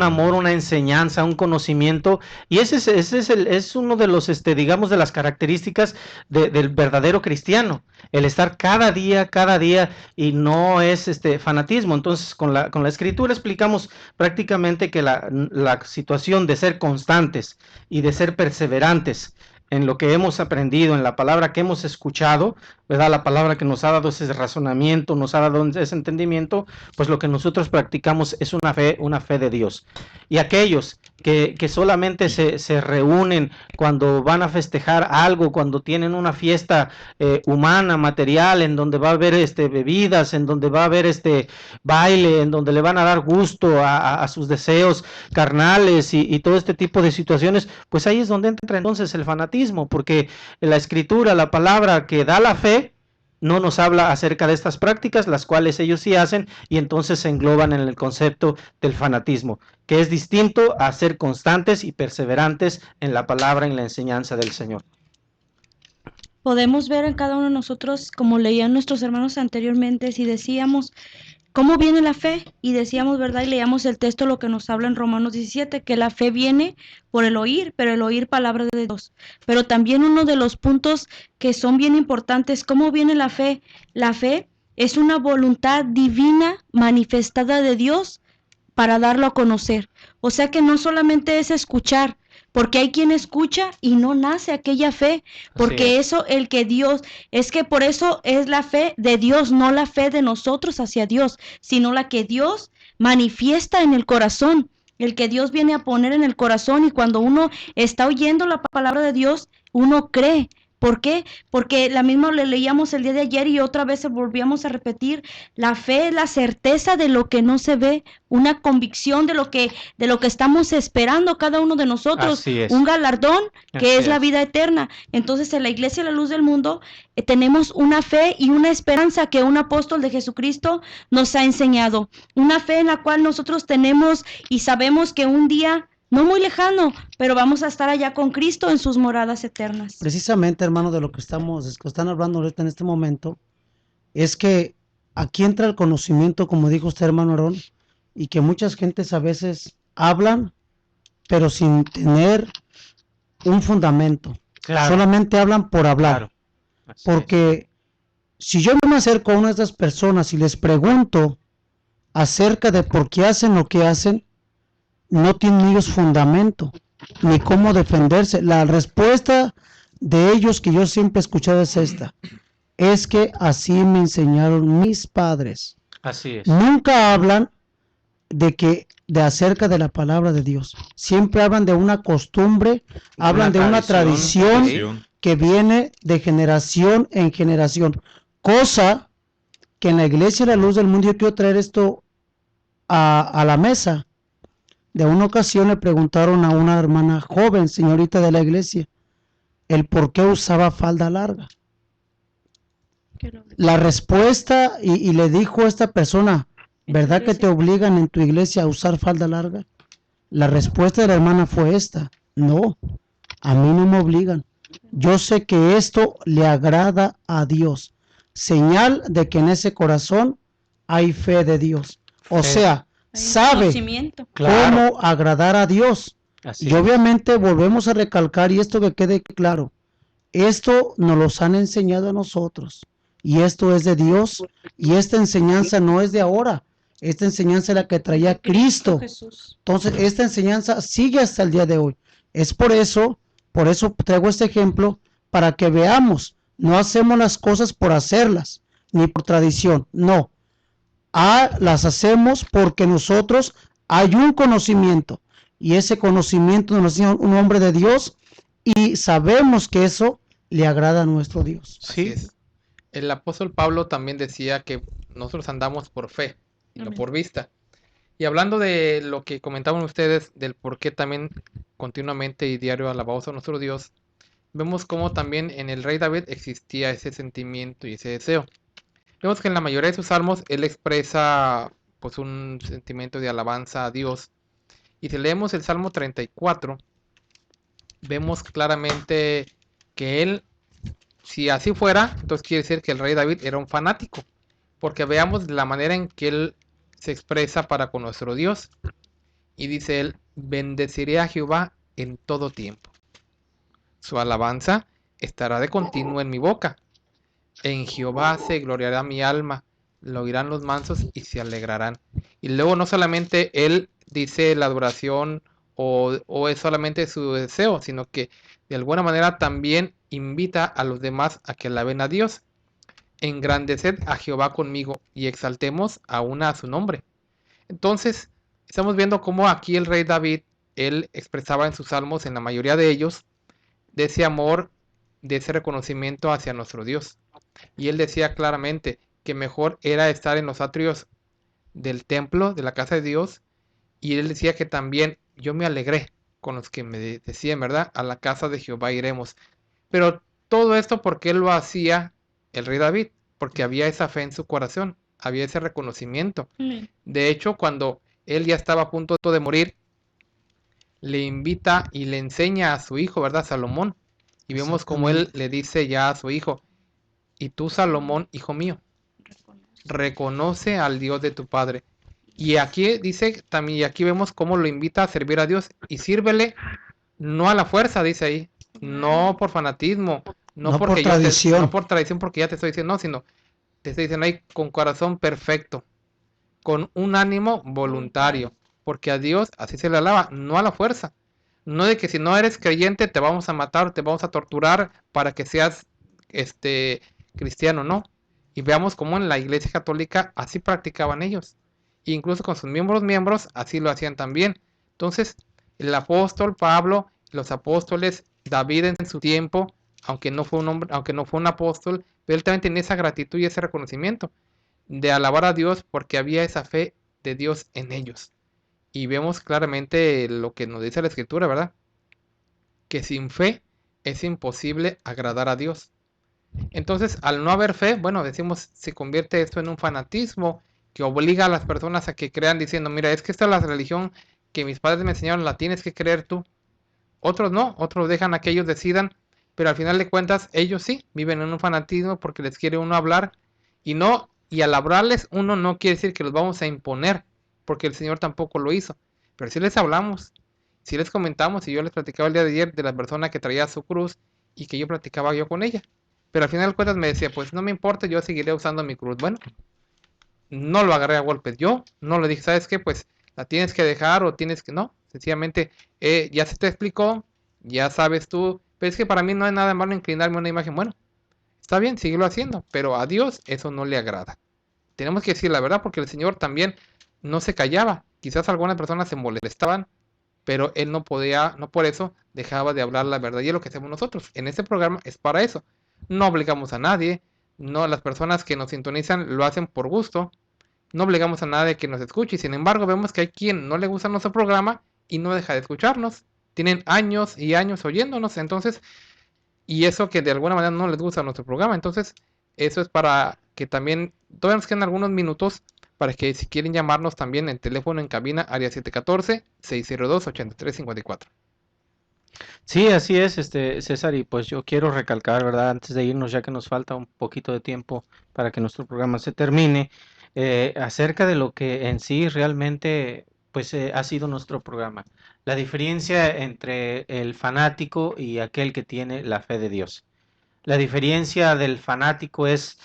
amor, una enseñanza, un conocimiento, y ese es uno de los, digamos, de las características del verdadero cristiano, el estar cada día, y no es fanatismo. Entonces, con la escritura explicamos prácticamente que la situación de ser constantes y de ser perseverantes en lo que hemos aprendido, en la palabra que hemos escuchado, ¿verdad?, la palabra que nos ha dado ese razonamiento, nos ha dado ese entendimiento, pues lo que nosotros practicamos es una fe de Dios. Y aquellos que solamente se reúnen cuando van a festejar algo, cuando tienen una fiesta humana, material, en donde va a haber bebidas, en donde va a haber baile, en donde le van a dar gusto a sus deseos carnales y todo este tipo de situaciones, pues ahí es donde entra entonces el fanatismo, porque la escritura, la palabra que da la fe, no nos habla acerca de estas prácticas, las cuales ellos sí hacen, y entonces se engloban en el concepto del fanatismo, que es distinto a ser constantes y perseverantes en la palabra, en la enseñanza del Señor. Podemos ver en cada uno de nosotros, como leían nuestros hermanos anteriormente, si decíamos cómo viene la fe, y decíamos, ¿verdad? Y leíamos el texto, lo que nos habla en Romanos 17, que la fe viene por el oír, pero el oír palabra de Dios. Pero también uno de los puntos que son bien importantes, ¿cómo viene la fe? La fe es una voluntad divina manifestada de Dios para darlo a conocer. O sea que no solamente es escuchar, porque hay quien escucha y no nace aquella fe, porque eso, el que Dios, es que por eso es la fe de Dios, no la fe de nosotros hacia Dios, sino la que Dios manifiesta en el corazón, el que Dios viene a poner en el corazón, y cuando uno está oyendo la palabra de Dios, uno cree. ¿Por qué? Porque la misma le leíamos el día de ayer y otra vez se volvíamos a repetir, la fe es la certeza de lo que no se ve, una convicción de lo que estamos esperando cada uno de nosotros, un galardón que es la vida eterna. Entonces en la Iglesia La Luz del Mundo tenemos una fe y una esperanza que un apóstol de Jesucristo nos ha enseñado, una fe en la cual nosotros tenemos y sabemos que un día no muy lejano, pero vamos a estar allá con Cristo en sus moradas eternas. Precisamente, hermano, de lo que están hablando ahorita en este momento, es que aquí entra el conocimiento, como dijo usted, hermano Aarón, y que muchas gentes a veces hablan, pero sin tener un fundamento. Claro. Solamente hablan por hablar. Claro. Porque si yo me acerco a una de estas personas y les pregunto acerca de por qué hacen lo que hacen, no tienen ellos fundamento, ni cómo defenderse. La respuesta de ellos que yo siempre he escuchado es esta: es que así me enseñaron mis padres. Así es. Nunca hablan de acerca de la palabra de Dios. Siempre hablan de una costumbre, hablan de una tradición que viene de generación en generación. Cosa que en la Iglesia de La Luz del Mundo, yo quiero traer esto a la mesa. De una ocasión le preguntaron a una hermana joven, señorita de la iglesia, el por qué usaba falda larga. La respuesta, y le dijo a esta persona, ¿verdad que te obligan en tu iglesia a usar falda larga? La respuesta de la hermana fue esta: no, a mí no me obligan. Yo sé que esto le agrada a Dios. Señal de que en ese corazón hay fe de Dios. O sea, sabe cómo agradar a Dios. Así y obviamente volvemos a recalcar, y esto que quede claro, esto nos los han enseñado a nosotros, y esto es de Dios, y esta enseñanza no es de ahora, esta enseñanza es la que traía Cristo. Entonces esta enseñanza sigue hasta el día de hoy. Es por eso traigo este ejemplo, para que veamos, no hacemos las cosas por hacerlas, ni por tradición, no. Las hacemos porque nosotros hay un conocimiento, y ese conocimiento nos da un hombre de Dios, y sabemos que eso le agrada a nuestro Dios. Sí. El apóstol Pablo también decía que nosotros andamos por fe y no por vista. Y hablando de lo que comentaban ustedes, del por qué también continuamente y diario alabamos a nuestro Dios, vemos cómo también en el rey David existía ese sentimiento y ese deseo. Vemos que en la mayoría de sus salmos él expresa pues un sentimiento de alabanza a Dios. Y si leemos el Salmo 34, vemos claramente que él, si así fuera, entonces quiere decir que el rey David era un fanático. Porque veamos la manera en que él se expresa para con nuestro Dios. Y dice él: bendeciré a Jehová en todo tiempo. Su alabanza estará de continuo en mi boca. En Jehová se gloriará mi alma, lo oirán los mansos y se alegrarán. Y luego no solamente él dice la adoración o es solamente su deseo, sino que de alguna manera también invita a los demás a que alaben a Dios. Engrandeced a Jehová conmigo y exaltemos aún a su nombre. Entonces, estamos viendo cómo aquí el rey David, él expresaba en sus salmos, en la mayoría de ellos, de ese amor, de ese reconocimiento hacia nuestro Dios. Y él decía claramente que mejor era estar en los atrios del templo, de la casa de Dios. Y él decía que también yo me alegré con los que me decían, ¿verdad? A la casa de Jehová iremos. Pero todo esto porque él lo hacía, el rey David, porque había esa fe en su corazón, había ese reconocimiento. Amén. De hecho, cuando él ya estaba a punto de morir, le invita y le enseña a su hijo, ¿verdad? Salomón. Y vemos como él le dice ya a su hijo, y tú, Salomón, hijo mío, reconoce al Dios de tu padre. Y aquí dice también, y aquí vemos cómo lo invita a servir a Dios y sírvele no a la fuerza, dice ahí, no por fanatismo, no No por porque tradición. no por tradición, porque ya te estoy diciendo, no, sino te estoy diciendo ahí con corazón perfecto, con un ánimo voluntario, porque a Dios así se le alaba, no a la fuerza. No de que si no eres creyente te vamos a matar, te vamos a torturar para que seas cristiano, no. Y veamos cómo en la Iglesia Católica así practicaban ellos. Incluso con sus miembros así lo hacían también. Entonces, el apóstol Pablo, los apóstoles, David en su tiempo, aunque no fue un hombre, aunque no fue un apóstol, pero él también tenía esa gratitud y ese reconocimiento de alabar a Dios porque había esa fe de Dios en ellos. Y vemos claramente lo que nos dice la Escritura, ¿verdad? Que sin fe es imposible agradar a Dios. Entonces, al no haber fe, bueno, decimos, se convierte esto en un fanatismo que obliga a las personas a que crean diciendo, mira, es que esta es la religión que mis padres me enseñaron, la tienes que creer tú. Otros no, otros dejan a que ellos decidan, pero al final de cuentas ellos sí viven en un fanatismo porque les quiere uno hablar y no, y al hablarles uno no quiere decir que los vamos a imponer, porque el Señor tampoco lo hizo, pero si les hablamos, si les comentamos, y yo les platicaba el día de ayer de la persona que traía su cruz y que yo platicaba yo con ella, pero al final de cuentas me decía, pues no me importa, yo seguiré usando mi cruz. Bueno, no lo agarré a golpes, yo no le dije, ¿sabes qué? Pues la tienes que dejar o tienes que, no, sencillamente ya se te explicó, ya sabes tú, pero es que para mí no hay nada malo inclinarme a una imagen, bueno, está bien, síguelo haciendo, pero a Dios eso no le agrada. Tenemos que decir la verdad porque el Señor también no se callaba, quizás algunas personas se molestaban, pero Él no podía, no por eso dejaba de hablar la verdad y es lo que hacemos nosotros. En este programa es para eso, no obligamos a nadie, no, las personas que nos sintonizan lo hacen por gusto, no obligamos a nadie que nos escuche y sin embargo vemos que hay quien no le gusta nuestro programa y no deja de escucharnos. Tienen años y años oyéndonos, entonces, y eso que de alguna manera no les gusta nuestro programa. Entonces, eso es para que también, todavía nos quedan algunos minutos para que si quieren llamarnos también en teléfono en cabina, área 714-602-8354. Sí, así es, César, y pues yo quiero recalcar, ¿verdad? Antes de irnos, ya que nos falta un poquito de tiempo para que nuestro programa se termine, acerca de lo que en sí realmente, pues, ha sido nuestro programa. La diferencia entre el fanático y aquel que tiene la fe de Dios. La diferencia del fanático es,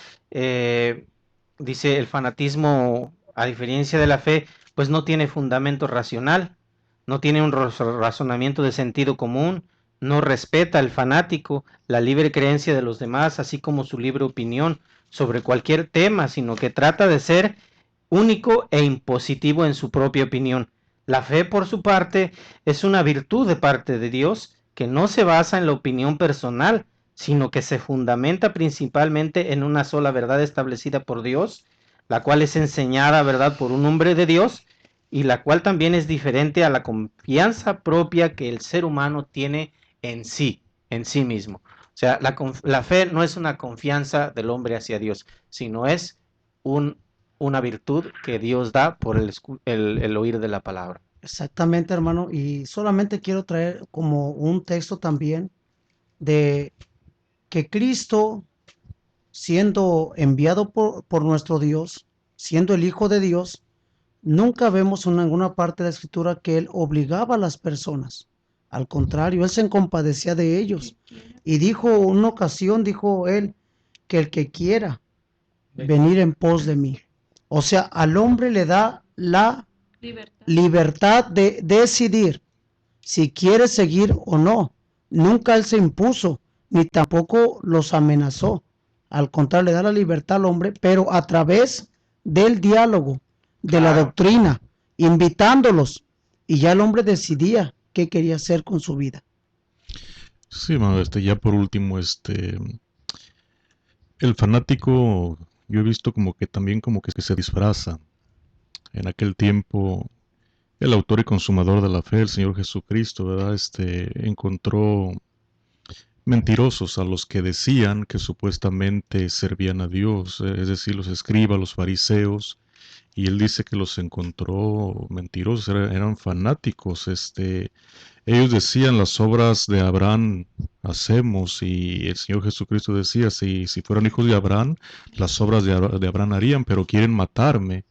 dice, el fanatismo, a diferencia de la fe, pues no tiene fundamento racional, no tiene un razonamiento de sentido común, no respeta al fanático la libre creencia de los demás, así como su libre opinión sobre cualquier tema, sino que trata de ser único e impositivo en su propia opinión. La fe, por su parte, es una virtud de parte de Dios que no se basa en la opinión personal, sino que se fundamenta principalmente en una sola verdad establecida por Dios, la cual es enseñada, ¿verdad?, por un hombre de Dios, y la cual también es diferente a la confianza propia que el ser humano tiene en sí mismo. O sea, la fe no es una confianza del hombre hacia Dios, sino es una virtud que Dios da por el oír de la palabra. Exactamente, hermano. Y solamente quiero traer como un texto también de que Cristo, siendo enviado por nuestro Dios, siendo el Hijo de Dios, nunca vemos en ninguna parte de la Escritura que Él obligaba a las personas. Al contrario, Él se compadecía de ellos. Y dijo, una ocasión, dijo Él, que el que quiera venir en pos de mí. O sea, al hombre le da la libertad de decidir si quiere seguir o no. Nunca Él se impuso, ni tampoco los amenazó. Al contrario, le da la libertad al hombre, pero a través del diálogo, de la doctrina, invitándolos, y ya el hombre decidía qué quería hacer con su vida. Sí, mano, ya por último, el fanático, yo he visto como que también como que se disfraza. En aquel tiempo, el autor y consumador de la fe, el Señor Jesucristo, ¿verdad? Encontró mentirosos, a los que decían que supuestamente servían a Dios, es decir, los escribas, los fariseos, y él dice que los encontró mentirosos, eran fanáticos, ellos decían las obras de Abraham hacemos, y el Señor Jesucristo decía, si fueran hijos de Abraham, las obras de Abraham harían, pero quieren matarme.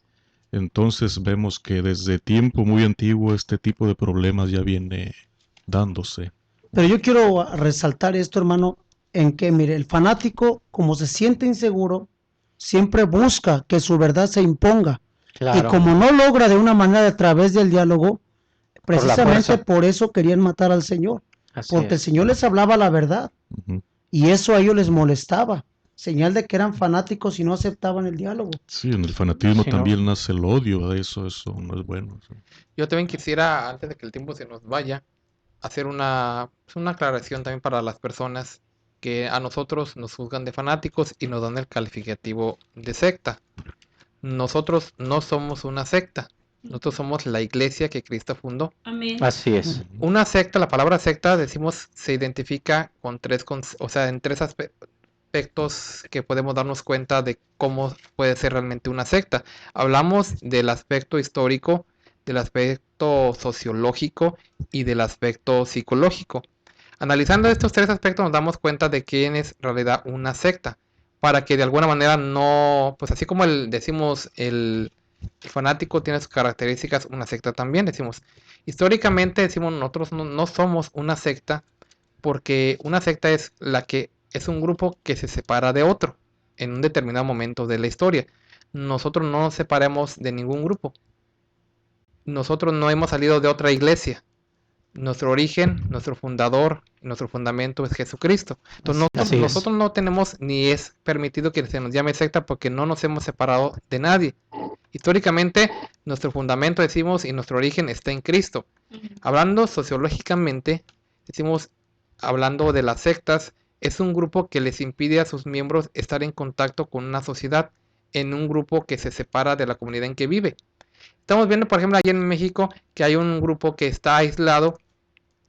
Entonces vemos que desde tiempo muy antiguo este tipo de problemas ya viene dándose. Pero yo quiero resaltar esto, hermano, en que, mire, el fanático, como se siente inseguro, siempre busca que su verdad se imponga. Y como no logra de una manera a través del diálogo, precisamente por eso querían matar al Señor. Porque el Señor les hablaba la verdad. Ujú. Y eso a ellos les molestaba. Señal de que eran fanáticos y no aceptaban el diálogo. Sí, en el fanatismo Sí, ¿no? también nace el odio, eso no es bueno. Sí. Yo también quisiera, antes de que el tiempo se nos vaya, hacer una aclaración también para las personas que a nosotros nos juzgan de fanáticos y nos dan el calificativo de secta. Nosotros no somos una secta. Nosotros somos la iglesia que Cristo fundó. Amén. Así es. Una secta, la palabra secta, decimos, se identifica con en tres aspectos que podemos darnos cuenta de cómo puede ser realmente una secta. Hablamos del aspecto histórico, del aspecto sociológico y del aspecto psicológico. Analizando estos tres aspectos nos damos cuenta de quién es en realidad una secta, para que de alguna manera no, pues así como decimos el fanático tiene sus características, una secta también decimos. Históricamente decimos nosotros no somos una secta, porque una secta es es un grupo que se separa de otro en un determinado momento de la historia. Nosotros no nos separamos de ningún grupo. Nosotros no hemos salido de otra iglesia. Nuestro origen, nuestro fundador, nuestro fundamento es Jesucristo. Entonces Así es. nosotros no tenemos ni es permitido que se nos llame secta porque no nos hemos separado de nadie. Históricamente, nuestro fundamento, decimos, y nuestro origen está en Cristo. Hablando sociológicamente, decimos, hablando de las sectas, es un grupo que les impide a sus miembros estar en contacto con una sociedad, en un grupo que se separa de la comunidad en que vive. Estamos viendo, por ejemplo, allá en México, que hay un grupo que está aislado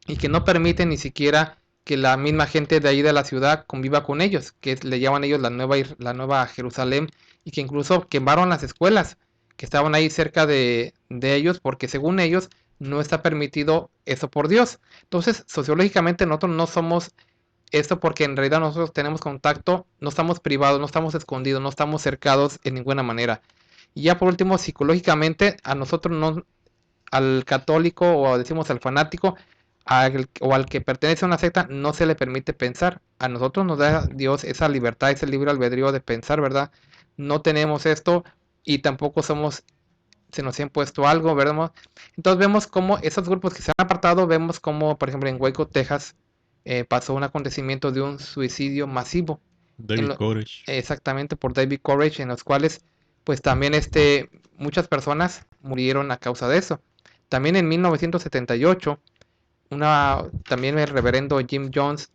y que no permite ni siquiera que la misma gente de ahí de la ciudad conviva con ellos, que le llaman ellos la nueva Jerusalén, y que incluso quemaron las escuelas que estaban ahí cerca de ellos, porque según ellos no está permitido eso por Dios. Entonces, sociológicamente nosotros no somos esto, porque en realidad nosotros tenemos contacto, no estamos privados, no estamos escondidos, no estamos cercados en ninguna manera. Y ya por último, psicológicamente, a nosotros no, al católico o decimos al fanático o al que pertenece a una secta, no se le permite pensar. A nosotros nos da Dios esa libertad, ese libre albedrío de pensar, ¿verdad? No tenemos esto y tampoco se nos ha impuesto algo, ¿verdad? Entonces vemos cómo esos grupos que se han apartado, vemos cómo, por ejemplo, en Waco, Texas, pasó un acontecimiento de un suicidio masivo. David Koresh. Exactamente, por David Koresh, en los cuales pues también muchas personas murieron a causa de eso. También en 1978, también el reverendo Jim Jones,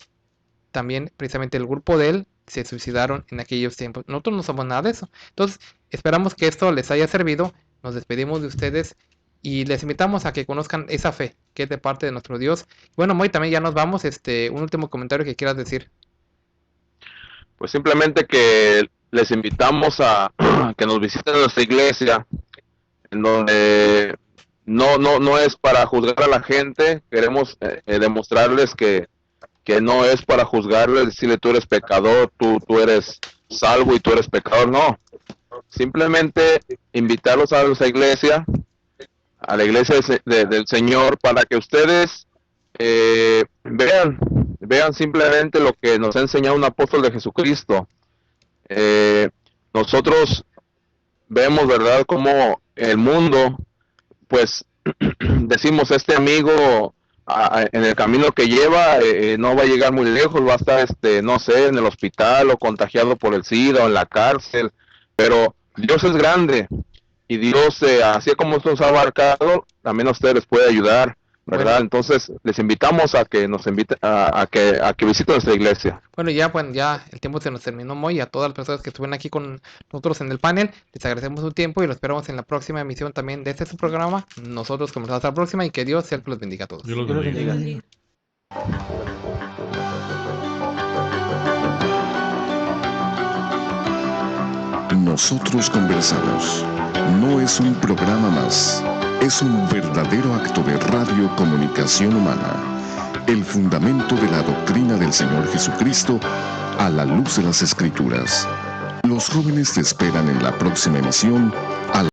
también precisamente el grupo de él, se suicidaron en aquellos tiempos. Nosotros no somos nada de eso. Entonces, esperamos que esto les haya servido. Nos despedimos de ustedes y les invitamos a que conozcan esa fe que es de parte de nuestro Dios. Bueno, Moy, también ya nos vamos. Un último comentario que quieras decir. Pues simplemente que les invitamos a que nos visiten nuestra iglesia, en donde no es para juzgar a la gente. Queremos demostrarles que no es para juzgarles, decirle tú eres pecador, tú eres salvo y tú eres pecador, no. Simplemente invitarlos a nuestra iglesia, a la iglesia del Señor, para que ustedes vean simplemente lo que nos ha enseñado un apóstol de Jesucristo. Nosotros vemos, ¿verdad?, como el mundo, pues, decimos, este amigo en el camino que lleva no va a llegar muy lejos, va a estar, no sé, en el hospital o contagiado por el SIDA o en la cárcel, pero Dios es grande y Dios, así como nos ha abarcado, también a ustedes les puede ayudar, ¿verdad? Bueno. Entonces les invitamos a que nos inviten a que visiten nuestra iglesia. Bueno, ya el tiempo se nos terminó, Moy. A todas las personas que estuvieron aquí con nosotros en el panel, les agradecemos su tiempo y los esperamos en la próxima emisión también de su programa. Nosotros comenzamos hasta la próxima y que Dios sea el que los bendiga a todos. Dios los bendiga. Nosotros conversamos. No es un programa más, es un verdadero acto de radiocomunicación humana. El fundamento de la doctrina del Señor Jesucristo a la luz de las Escrituras. Los jóvenes te esperan en la próxima emisión a